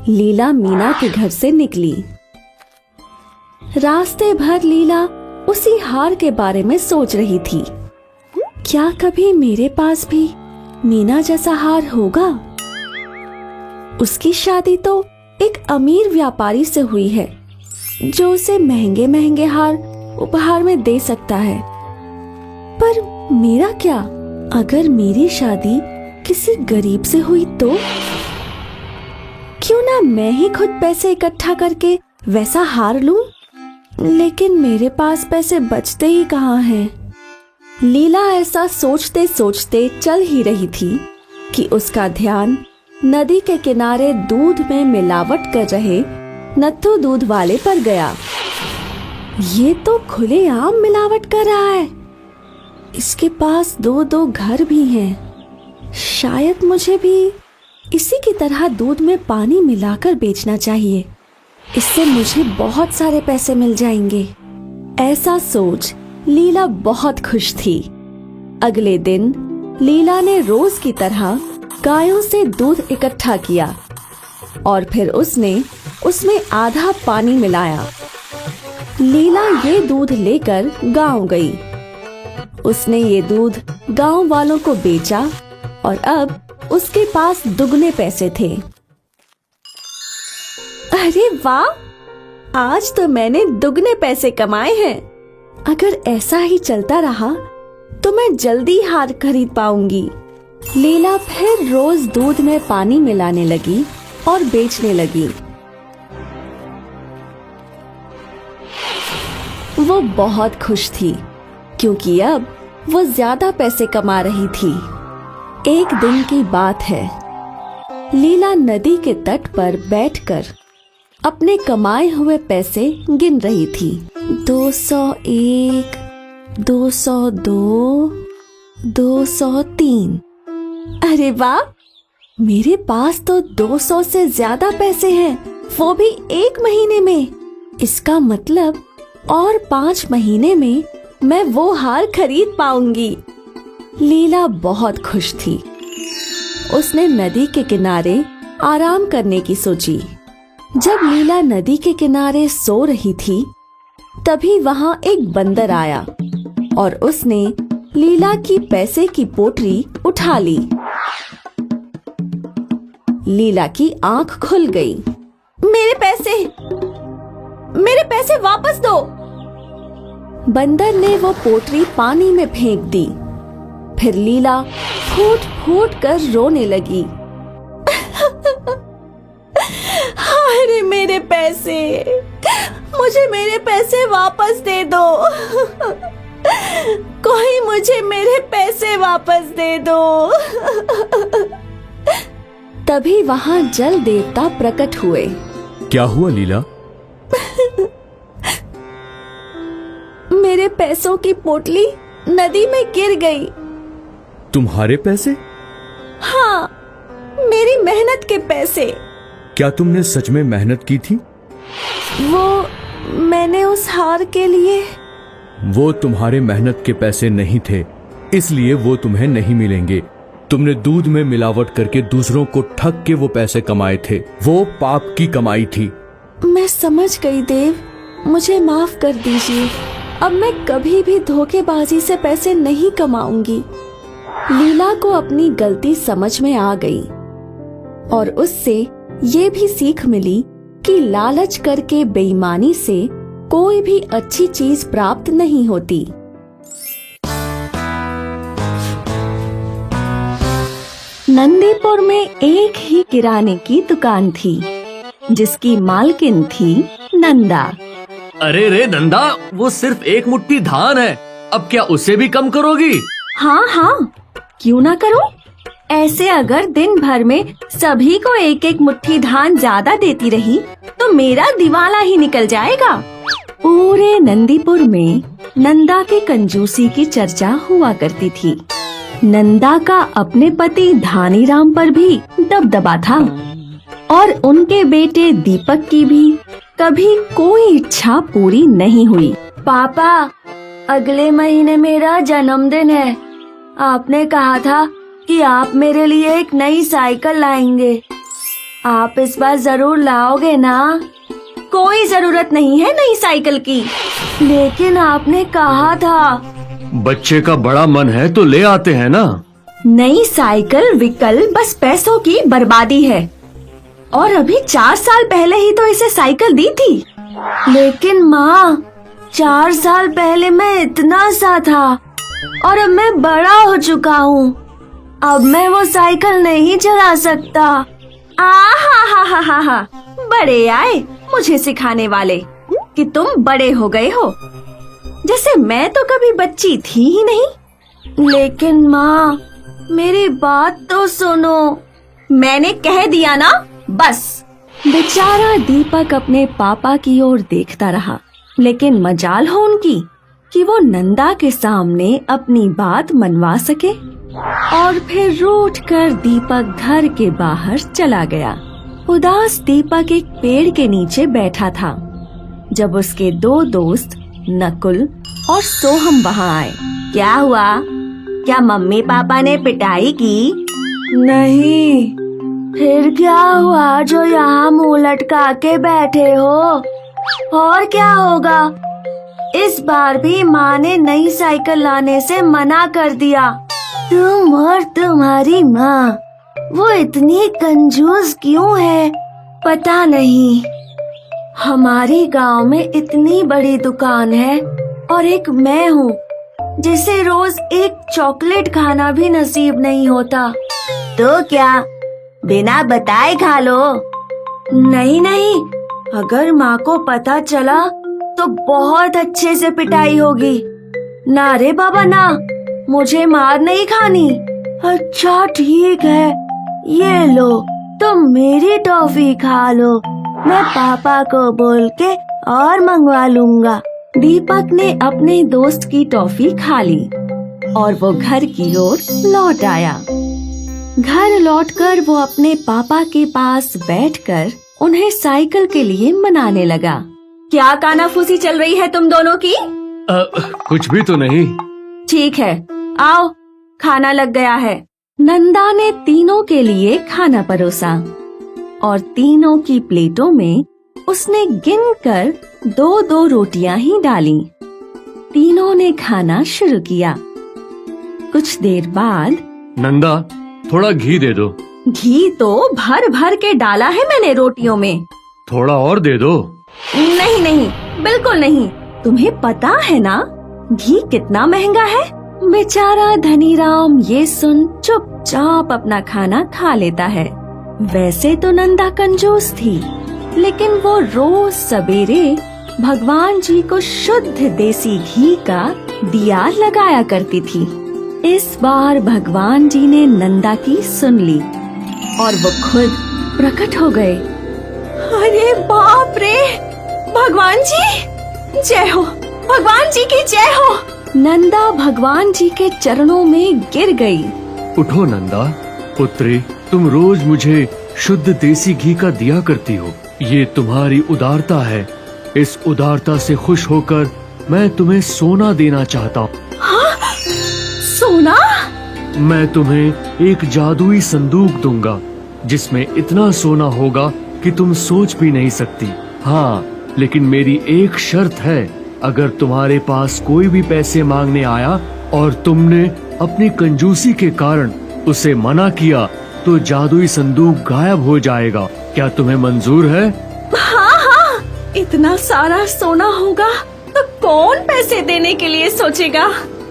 लीला मीना के घर से निकली। रास्ते भर लीला उसी हार के बारे में सोच रही थी। क्या कभी मेरे पास भी मीना जैसा हार होगा? उसकी शादी तो एक अमीर व्यापारी से हुई है, जो उसे महंगे महंगे हार उपहार में दे सकता है। पर मेरा क्या? अगर मेरी शादी किसी गरीब से हुई तो? क्यों ना मैं ही खुद पैसे इकट्ठा करके वैसा हार लूं? लेकिन मेरे पास पैसे बचते ही कहाँ हैं? लीला ऐसा सोचते सोचते चल ही रही थी कि उसका ध्यान नदी के किनारे दूध में मिलावट कर रहे नत्थू दूध वाले पर गया। ये तो खुलेआम मिलावट कर रहा है। इसके पास 2-2 घर भी हैं। शायद मुझे भी इसी की तरह दूध में पानी मिलाकर बेचना चाहिए। इससे मुझे बहुत सारे पैसे मिल जाएंगे। ऐसा सोच लीला बहुत खुश थी। अगले दिन लीला ने रोज की तरह गायों से दूध इकट्ठा किया और फिर उसने उसमें आधा पानी मिलाया। लीला ये दूध लेकर गांव गई। उसने ये दूध गांव वालों को बेचा और अब उसके पास दुगने पैसे थे। अरे वाह, आज तो मैंने दुगने पैसे कमाए हैं। अगर ऐसा ही चलता रहा तो मैं जल्दी हार खरीद पाऊंगी। लीला फिर रोज दूध में पानी मिलाने लगी और बेचने लगी। वो बहुत खुश थी क्योंकि अब वो ज्यादा पैसे कमा रही थी। एक दिन की बात है, लीला नदी के तट पर बैठकर अपने कमाए हुए पैसे गिन रही थी। 201, 202, 203। अरे वाह, मेरे पास तो 200 से ज्यादा पैसे हैं, वो भी एक महीने में। इसका मतलब और 5 महीने में मैं वो हार खरीद पाऊंगी। लीला बहुत खुश थी। उसने नदी के किनारे आराम करने की सोची। जब लीला नदी के किनारे सो रही थी, तभी वहां एक बंदर आया और उसने लीला की पैसे की पोटली उठा ली। लीला की आंख खुल गई। मेरे पैसे वापस दो। बंदर ने वो पोटली पानी में फेंक दी। फिर लीला फूट फूट कर रोने लगी। अरे मेरे पैसे, मुझे मेरे पैसे वापस दे दो। कोई मुझे मेरे पैसे वापस दे दो। तभी वहाँ जल देवता प्रकट हुए। क्या हुआ लीला? मेरे पैसों की पोटली नदी में गिर गई। तुम्हारे पैसे? हाँ, मेरी मेहनत के पैसे। क्या तुमने सच में मेहनत की थी? वो मैंने उस हार के लिए। वो तुम्हारे मेहनत के पैसे नहीं थे, इसलिए वो तुम्हें नहीं मिलेंगे। तुमने दूध में मिलावट करके दूसरों को ठग के वो पैसे कमाए थे। वो पाप की कमाई थी। मैं समझ गई देव, मुझे माफ कर दीजिए। अब मैं कभी भी धोखेबाजी से पैसे नहीं कमाऊंगी। लीला को अपनी गलती समझ में आ गई और उससे ये भी सीख मिली कि लालच करके बेईमानी से कोई भी अच्छी चीज प्राप्त नहीं होती। नंदीपुर में एक ही किराने की दुकान थी जिसकी मालकिन थी नंदा। अरे रे नंदा, वो सिर्फ एक मुट्ठी धान है, अब क्या उसे भी कम करोगी? हाँ हाँ, क्यों ना करूं? ऐसे अगर दिन भर में सभी को एक एक मुट्ठी धान ज्यादा देती रही तो मेरा दिवाला ही निकल जाएगा। पूरे नंदीपुर में नंदा की कंजूसी की चर्चा हुआ करती थी। नंदा का अपने पति धानीराम पर भी दबदबा था और उनके बेटे दीपक की भी कभी कोई इच्छा पूरी नहीं हुई। पापा, अगले महीने मेरा जन्मदिन है। आपने कहा था कि आप मेरे लिए एक नई साइकिल लाएंगे। आप इस बार जरूर लाओगे ना? कोई जरूरत नहीं है नई साइकिल की। लेकिन आपने कहा था। बच्चे का बड़ा मन है तो ले आते हैं ना। नई साइकिल विकल्प बस पैसों की बर्बादी है और अभी 4 साल पहले ही तो इसे साइकिल दी थी। लेकिन माँ, 4 साल पहले मैं इतना सा था और अब मैं बड़ा हो चुका हूँ। अब मैं वो साइकिल नहीं चला सकता। हा, बड़े आए मुझे सिखाने वाले कि तुम बड़े हो गए हो, जैसे मैं तो कभी बच्ची थी ही नहीं। लेकिन माँ, मेरी बात तो सुनो। मैंने कह दिया ना, बस। बेचारा दीपक अपने पापा की ओर देखता रहा, लेकिन मजाल हो उनकी कि वो नंदा के सामने अपनी बात मनवा सके। और फिर रूठ कर दीपक घर के बाहर चला गया। उदास दीपक एक पेड़ के नीचे बैठा था जब उसके 2 दोस्त नकुल और सोहम वहाँ आए। क्या हुआ? क्या मम्मी पापा ने पिटाई की? नहीं। फिर क्या हुआ जो यहाँ मुँह लटका के बैठे हो? और क्या होगा? इस बार भी माँ ने नई साइकिल लाने से मना कर दिया। तुम और तुम्हारी माँ, वो इतनी कंजूस क्यों है पता नहीं। हमारी गांव में इतनी बड़ी दुकान है और एक मैं हूँ जिसे रोज एक चॉकलेट खाना भी नसीब नहीं होता। तो क्या बिना बताए खा लो? नहीं, अगर माँ को पता चला तो बहुत अच्छे से पिटाई होगी। ना रे बाबा ना, मुझे मार नहीं खानी। अच्छा ठीक है, ये लो तुम मेरी टॉफी खा लो, मैं पापा को बोल के और मंगवा लूंगा। दीपक ने अपने दोस्त की टॉफी खा ली और वो घर की ओर लौट आया। घर लौटकर वो अपने पापा के पास बैठकर उन्हें साइकिल के लिए मनाने लगा। क्या कानाफूसी चल रही है तुम दोनों की? कुछ भी तो नहीं। ठीक है, आओ खाना लग गया है। नंदा ने तीनों के लिए खाना परोसा और तीनों की प्लेटों में उसने गिनकर 2-2 रोटियां ही डाली। तीनों ने खाना शुरू किया। कुछ देर बाद, नंदा थोड़ा घी दे दो। घी तो भर भर के डाला है मैंने रोटियों में। थोड़ा और दे दो। नहीं, बिल्कुल नहीं। तुम्हें पता है ना घी कितना महंगा है? बेचारा धनीराम ये सुन चुपचाप अपना खाना खा लेता है। वैसे तो नंदा कंजूस थी, लेकिन वो रोज सवेरे भगवान जी को शुद्ध देसी घी का दिया लगाया करती थी। इस बार भगवान जी ने नंदा की सुन ली और वो खुद प्रकट हो गए। अरे बाप रे, भगवान जी जय हो, भगवान जी की जय हो। नंदा भगवान जी के चरणों में गिर गई। उठो नंदा, पुत्री, तुम रोज मुझे शुद्ध देसी घी का दिया करती हो। ये तुम्हारी उदारता है। इस उदारता से खुश होकर मैं तुम्हें सोना देना चाहता हूँ। हाँ, सोना? मैं तुम्हें एक जादुई संदूक दूंगा जिसमें इतना सोना होगा कि तुम सोच भी नहीं सकती। हाँ, लेकिन मेरी एक शर्त है, अगर तुम्हारे पास कोई भी पैसे मांगने आया और तुमने अपनी कंजूसी के कारण उसे मना किया तो जादुई संदूक गायब हो जाएगा। क्या तुम्हें मंजूर है? हाँ हाँ, इतना सारा सोना होगा तो कौन पैसे देने के लिए सोचेगा।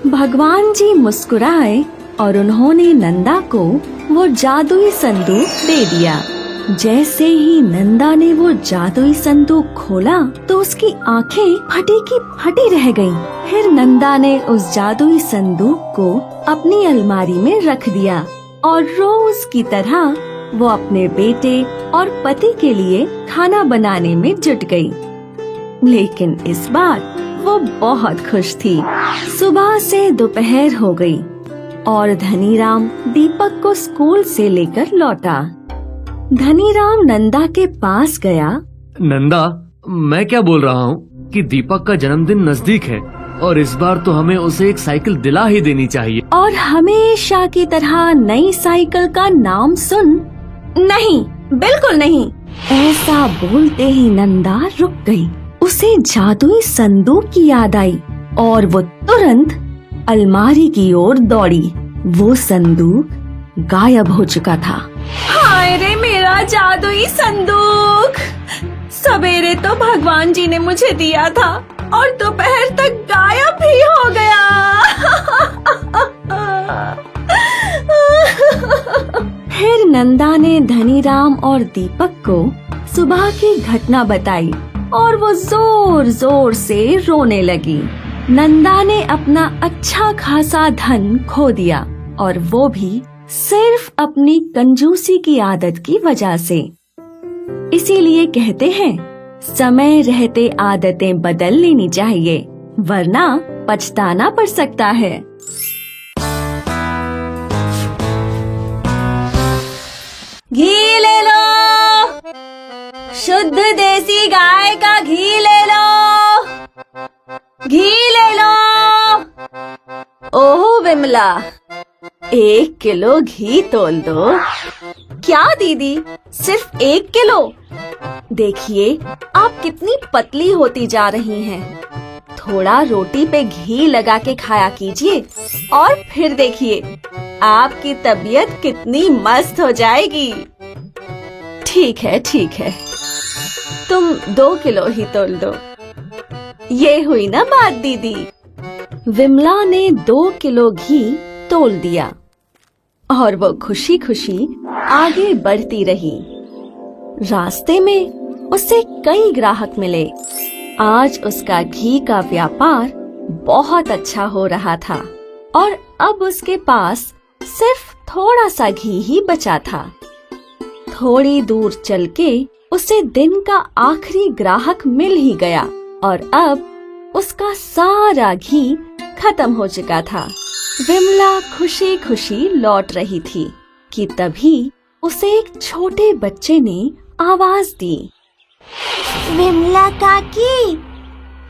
भगवान जी मुस्कुराए और उन्होंने नंदा को वो जादुई संदूक दे दिया। जैसे ही नंदा ने वो जादुई संदूक खोला तो उसकी आंखें फटी की फटी रह गईं। फिर नंदा ने उस जादुई संदूक को अपनी अलमारी में रख दिया और रोज की तरह वो अपने बेटे और पति के लिए खाना बनाने में जुट गई। लेकिन इस बार वो बहुत खुश थी। सुबह से दोपहर हो गई और धनीराम दीपक को स्कूल से लेकर लौटा। धनीराम नंदा के पास गया। नंदा, मैं क्या बोल रहा हूँ कि दीपक का जन्मदिन नजदीक है और इस बार तो हमें उसे एक साइकिल दिला ही देनी चाहिए। और हमेशा की तरह नई साइकिल का नाम सुन। नहीं, बिल्कुल नहीं। ऐसा बोलते ही नंदा रुक गई। उसे जादुई संदूक की याद आई और वो तुरंत अलमारी की ओर दौड़ी। वो संदूक गायब हो चुका था। हाय रे मेरा जादुई संदूक! सवेरे तो भगवान जी ने मुझे दिया था और दोपहर तक गायब भी हो गया। फिर नंदा ने धनीराम और दीपक को सुबह की घटना बताई और वो जोर जोर से रोने लगी। नंदा ने अपना अच्छा खासा धन खो दिया और वो भी सिर्फ अपनी कंजूसी की आदत की वजह से। इसीलिए कहते हैं, समय रहते आदतें बदल लेनी चाहिए, वरना पछताना पड़ सकता है। घी ले लो, शुद्ध देसी गाय का घी ले लो, घी ले लो। ओह विमला, 1 किलो घी तोल दो। क्या दीदी, सिर्फ 1 किलो? देखिए आप कितनी पतली होती जा रही हैं। थोड़ा रोटी पे घी लगा के खाया कीजिए और फिर देखिए आपकी तबीयत कितनी मस्त हो जाएगी। ठीक है, तुम 2 किलो ही तोल दो। ये हुई ना बात दीदी। विमला ने 2 किलो घी तोल दिया और वो खुशी खुशी आगे बढ़ती रही। रास्ते में उसे कई ग्राहक मिले। आज उसका घी का व्यापार बहुत अच्छा हो रहा था और अब उसके पास सिर्फ थोड़ा सा घी ही बचा था। थोड़ी दूर चल के उसे दिन का आखिरी ग्राहक मिल ही गया और अब उसका सारा घी खत्म हो चुका था। विमला खुशी खुशी लौट रही थी कि तभी उसे एक छोटे बच्चे ने आवाज दी। विमला काकी,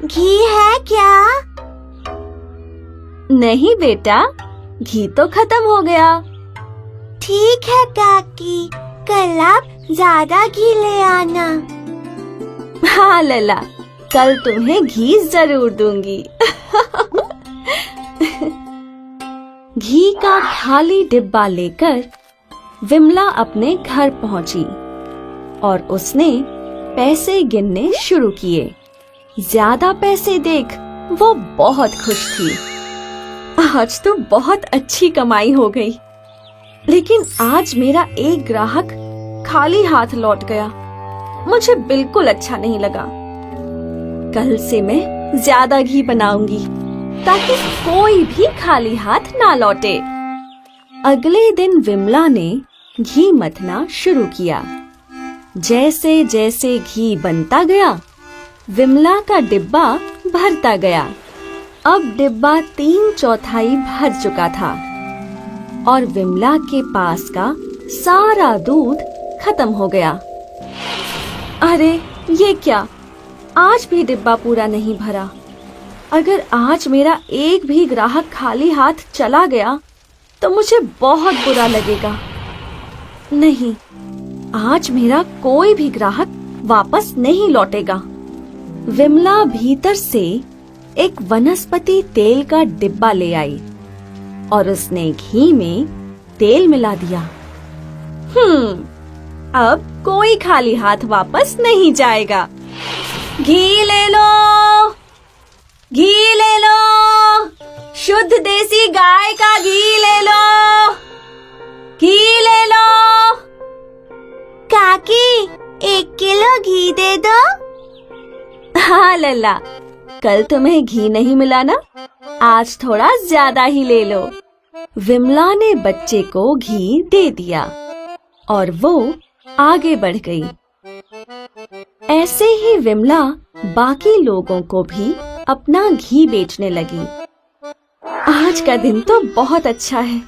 घी है क्या? नहीं बेटा, घी तो खत्म हो गया। ठीक है काकी, कल आप ज्यादा घी ले आना। हाँ लला, कल तुम्हें घी जरूर दूंगी। घी का खाली डिब्बा लेकर विमला अपने घर पहुंची और उसने पैसे गिनने शुरू किए। ज्यादा पैसे देख वो बहुत खुश थी। आज तो बहुत अच्छी कमाई हो गई, लेकिन आज मेरा एक ग्राहक खाली हाथ लौट गया। मुझे बिल्कुल अच्छा नहीं लगा। कल से मैं ज्यादा घी बनाऊंगी ताकि कोई भी खाली हाथ ना लौटे। अगले दिन विमला ने घी मथना शुरू किया। जैसे जैसे घी बनता गया, विमला का डिब्बा भरता गया। अब डिब्बा 3/4 भर चुका था और विमला के पास का सारा दूध खत्म हो गया। अरे ये क्या, आज भी डिब्बा पूरा नहीं भरा। अगर आज मेरा एक भी ग्राहक खाली हाथ चला गया तो मुझे बहुत बुरा लगेगा। नहीं, आज मेरा कोई भी ग्राहक वापस नहीं लौटेगा। विमला भीतर से एक वनस्पति तेल का डिब्बा ले आई और उसने घी में तेल मिला दिया। अब कोई खाली हाथ वापस नहीं जाएगा। घी ले लो, घी ले लो, शुद्ध देसी गाय का घी ले लो, घी ले लो। काकी, 1 किलो घी दे दो। हाँ लल्ला, कल तुम्हें घी नहीं मिला ना, आज थोड़ा ज्यादा ही ले लो। विमला ने बच्चे को घी दे दिया और वो आगे बढ़ गई। ऐसे ही विमला बाकी लोगों को भी अपना घी बेचने लगी। आज का दिन तो बहुत अच्छा है,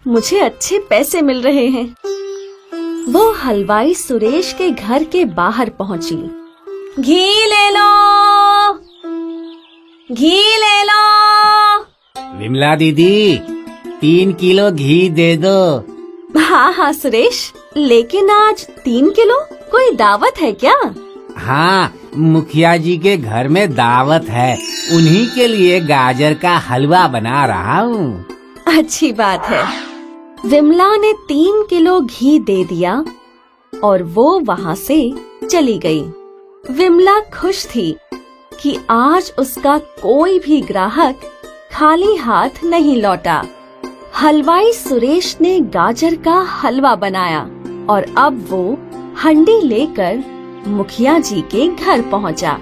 मुझे अच्छे पैसे मिल रहे हैं। वो हलवाई सुरेश के घर के बाहर पहुंची। घी ले लो, घी ले लो। विमला दीदी, 3 किलो घी दे दो। हाँ हाँ सुरेश, लेकिन आज 3 किलो? कोई दावत है क्या? हाँ, मुखिया जी के घर में दावत है, उन्हीं के लिए गाजर का हलवा बना रहा हूँ। अच्छी बात है। विमला ने 3 किलो घी दे दिया और वो वहाँ से चली गई। विमला खुश थी कि आज उसका कोई भी ग्राहक खाली हाथ नहीं लौटा। हलवाई सुरेश ने गाजर का हलवा बनाया और अब वो हंडी लेकर मुखिया जी के घर पहुंचा।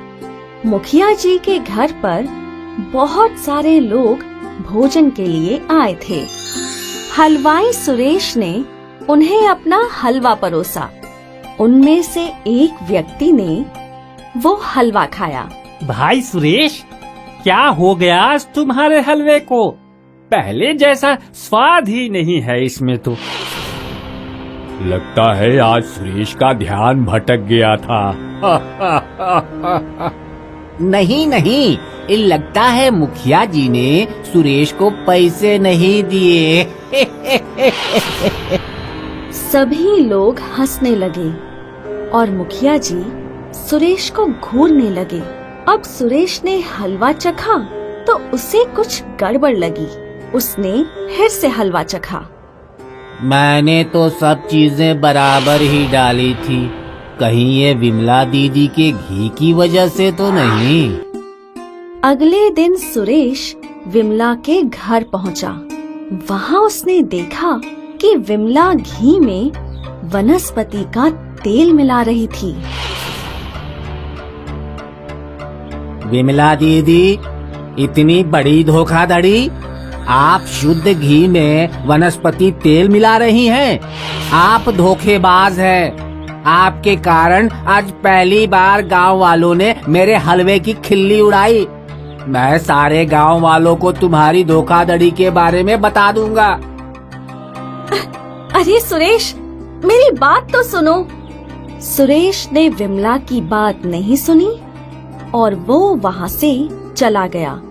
मुखिया जी के घर पर बहुत सारे लोग भोजन के लिए आए थे। हलवाई सुरेश ने उन्हें अपना हलवा परोसा। उनमें से एक व्यक्ति ने वो हलवा खाया। भाई सुरेश, क्या हो गया आज तुम्हारे हलवे को? पहले जैसा स्वाद ही नहीं है इसमें तो। लगता है आज सुरेश का ध्यान भटक गया था। नहीं नहीं, लगता है मुखिया जी ने सुरेश को पैसे नहीं दिए। सभी लोग हंसने लगे और मुखिया जी सुरेश को घूरने लगे। अब सुरेश ने हलवा चखा तो उसे कुछ गड़बड़ लगी। उसने फिर से हलवा चखा। मैंने तो सब चीजें बराबर ही डाली थी, कहीं ये विमला दीदी के घी की वजह से तो नहीं। अगले दिन सुरेश विमला के घर पहुंचा। वहाँ उसने देखा कि विमला घी में वनस्पति का तेल मिला रही थी। विमला दीदी, इतनी बड़ी धोखाधड़ी! आप शुद्ध घी में वनस्पति तेल मिला रही हैं। आप धोखेबाज हैं। आपके कारण आज पहली बार गांव वालों ने मेरे हलवे की खिल्ली उड़ाई। मैं सारे गांव वालों को तुम्हारी धोखाधड़ी के बारे में बता दूंगा। अरे सुरेश, मेरी बात तो सुनो। सुरेश ने विमला की बात नहीं सुनी और वो वहाँ से चला गया।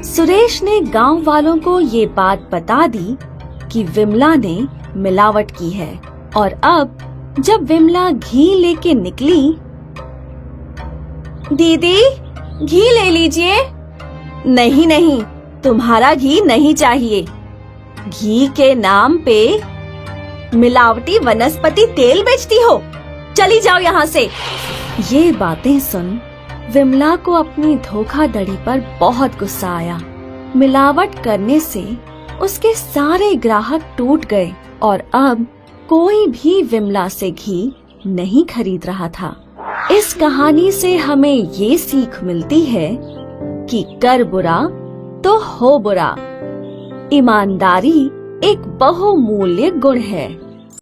सुरेश ने गांव वालों को ये बात बता दी कि विमला ने मिलावट की है और अब जब विमला घी लेके निकली, दीदी घी ले लीजिए। नहीं नहीं, तुम्हारा घी नहीं चाहिए। घी के नाम पे मिलावटी वनस्पति तेल बेचती हो, चली जाओ यहाँ से। ये बातें सुन विमला को अपनी धोखाधड़ी पर बहुत गुस्सा आया। मिलावट करने से उसके सारे ग्राहक टूट गए और अब कोई भी विमला से घी नहीं खरीद रहा था। इस कहानी से हमें ये सीख मिलती है कि कर बुरा तो हो बुरा। ईमानदारी एक बहुमूल्य गुण है।